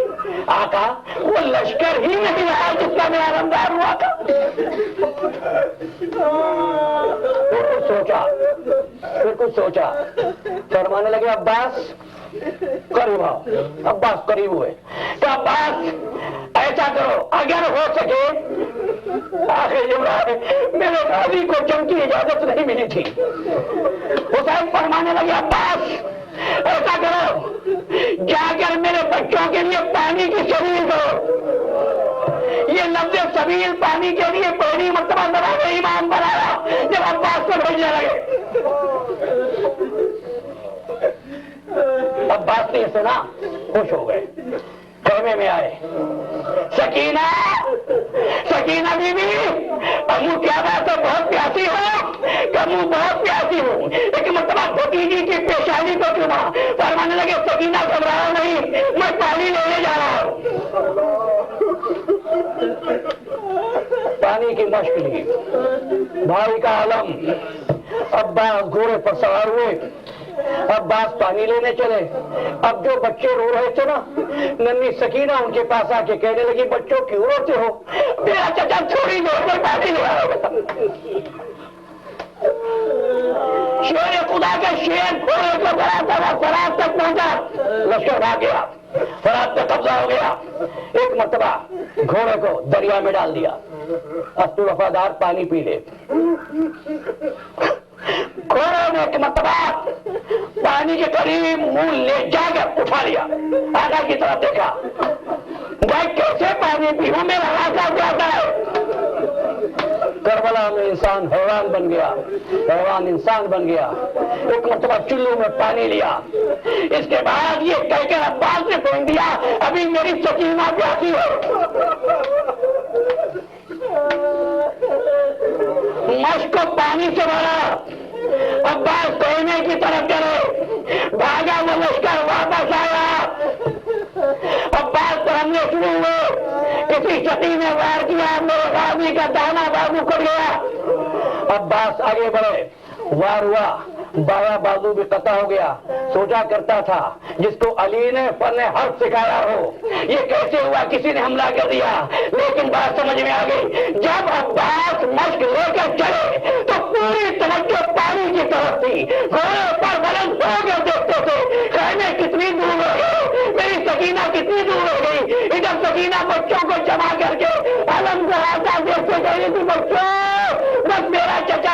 آقا وہ لشکر ہی نہیں رہا جس کا میں علمدار ہوا تھا. پھر کچھ سوچا، فرمانے لگے عباس قریب آؤ. عباس قریب ہوئے کہ عباس ایسا کرو اگر ہو سکے، آخر میرے غازی کو جنگ کی اجازت نہیں ملی تھی. حسین فرمانے لگے عباس ایسا کرو جا کر میرے بچوں کے لیے پانی کی سبیل کرو. یہ لفظ سبیل پانی کے لیے پہلی مرتبہ نواب امام بنایا جب عباس کو بھیجنے لگے. عباس نے سنا, خوش ہو گئے, خیمے میں آئے. سکینہ, سکینہ بیوی, امو کیا بات ہے, بہت پیاسی ہو, کمو بہت پیاسی ہوں. ایک مرتبہ بھتیجی کی پیشانی کو چنا, فرمانے لگے سکینہ گھبراؤ نہیں, میں پانی لینے جا رہا ہوں. پانی کی مشق لی. بھائی کا عالم. عباس گھوڑے پر سوار ہوئے, عباس پانی لینے چلے. اب جو بچے رو رہے تھے نا, ننھی سکینہ ان کے پاس آ کے کہنے لگی, بچوں کیوں روتے ہو, میرا چچا تھوڑی دیر میں پانی لے آؤ. شیر خدا کے شیر گھوڑے کو فرات تک پہنچا, لشکر بھاگ گیا, فرات پہ قبضہ ہو گیا. ایک مرتبہ گھوڑے کو دریا میں ڈال دیا, اب تو وفادار پانی پی لے. گھوڑے نے ایک مرتبہ پانی کے قریب منہ لے جا کر اٹھا لیا, آگا کی طرف دیکھا, میں کیسے پانی پیوں, میرا راستہ جاتا ہے. کربلا میں انسان حیوان بن گیا, حیوان انسان بن گیا. ایک مرتبہ چلو میں پانی لیا. اس کے بعد یہ کہہ کر عباس نے پھینک دیا, ابھی میری سکینہ پیاسی ہے. مشق کو پانی سے بھرا. عباس خیمے کی طرف چلے, بھاگا وہ لشکر واپس آیا. عباس پڑھنے شروع ہوئے, کسی شتی نے وار کیا, میرے غازی کا دانا بازو کٹ گیا. عباس آگے بڑھے, وار ہوا, بایاں بازو بھی قطع ہو گیا. سوچا کرتا تھا جس کو علی نے فن حرب سکھایا ہو, یہ کیسے ہوا, کسی نے حملہ کر دیا. لیکن بات سمجھ میں آ گئی, جب عباس مشق لے کر چلے تو پوری توجہ پانی کی طرف تھی. گھوڑے پر بلند ہو کر دیکھتے تھے, خیمے کتنی دور ہو گئے, میری سکینہ کتنی دور ہو گئی. ادھر سکینہ بچوں کو جمع کر کے علم کا راستہ دیکھتے گئی تھی, بچوں بس میرا چچا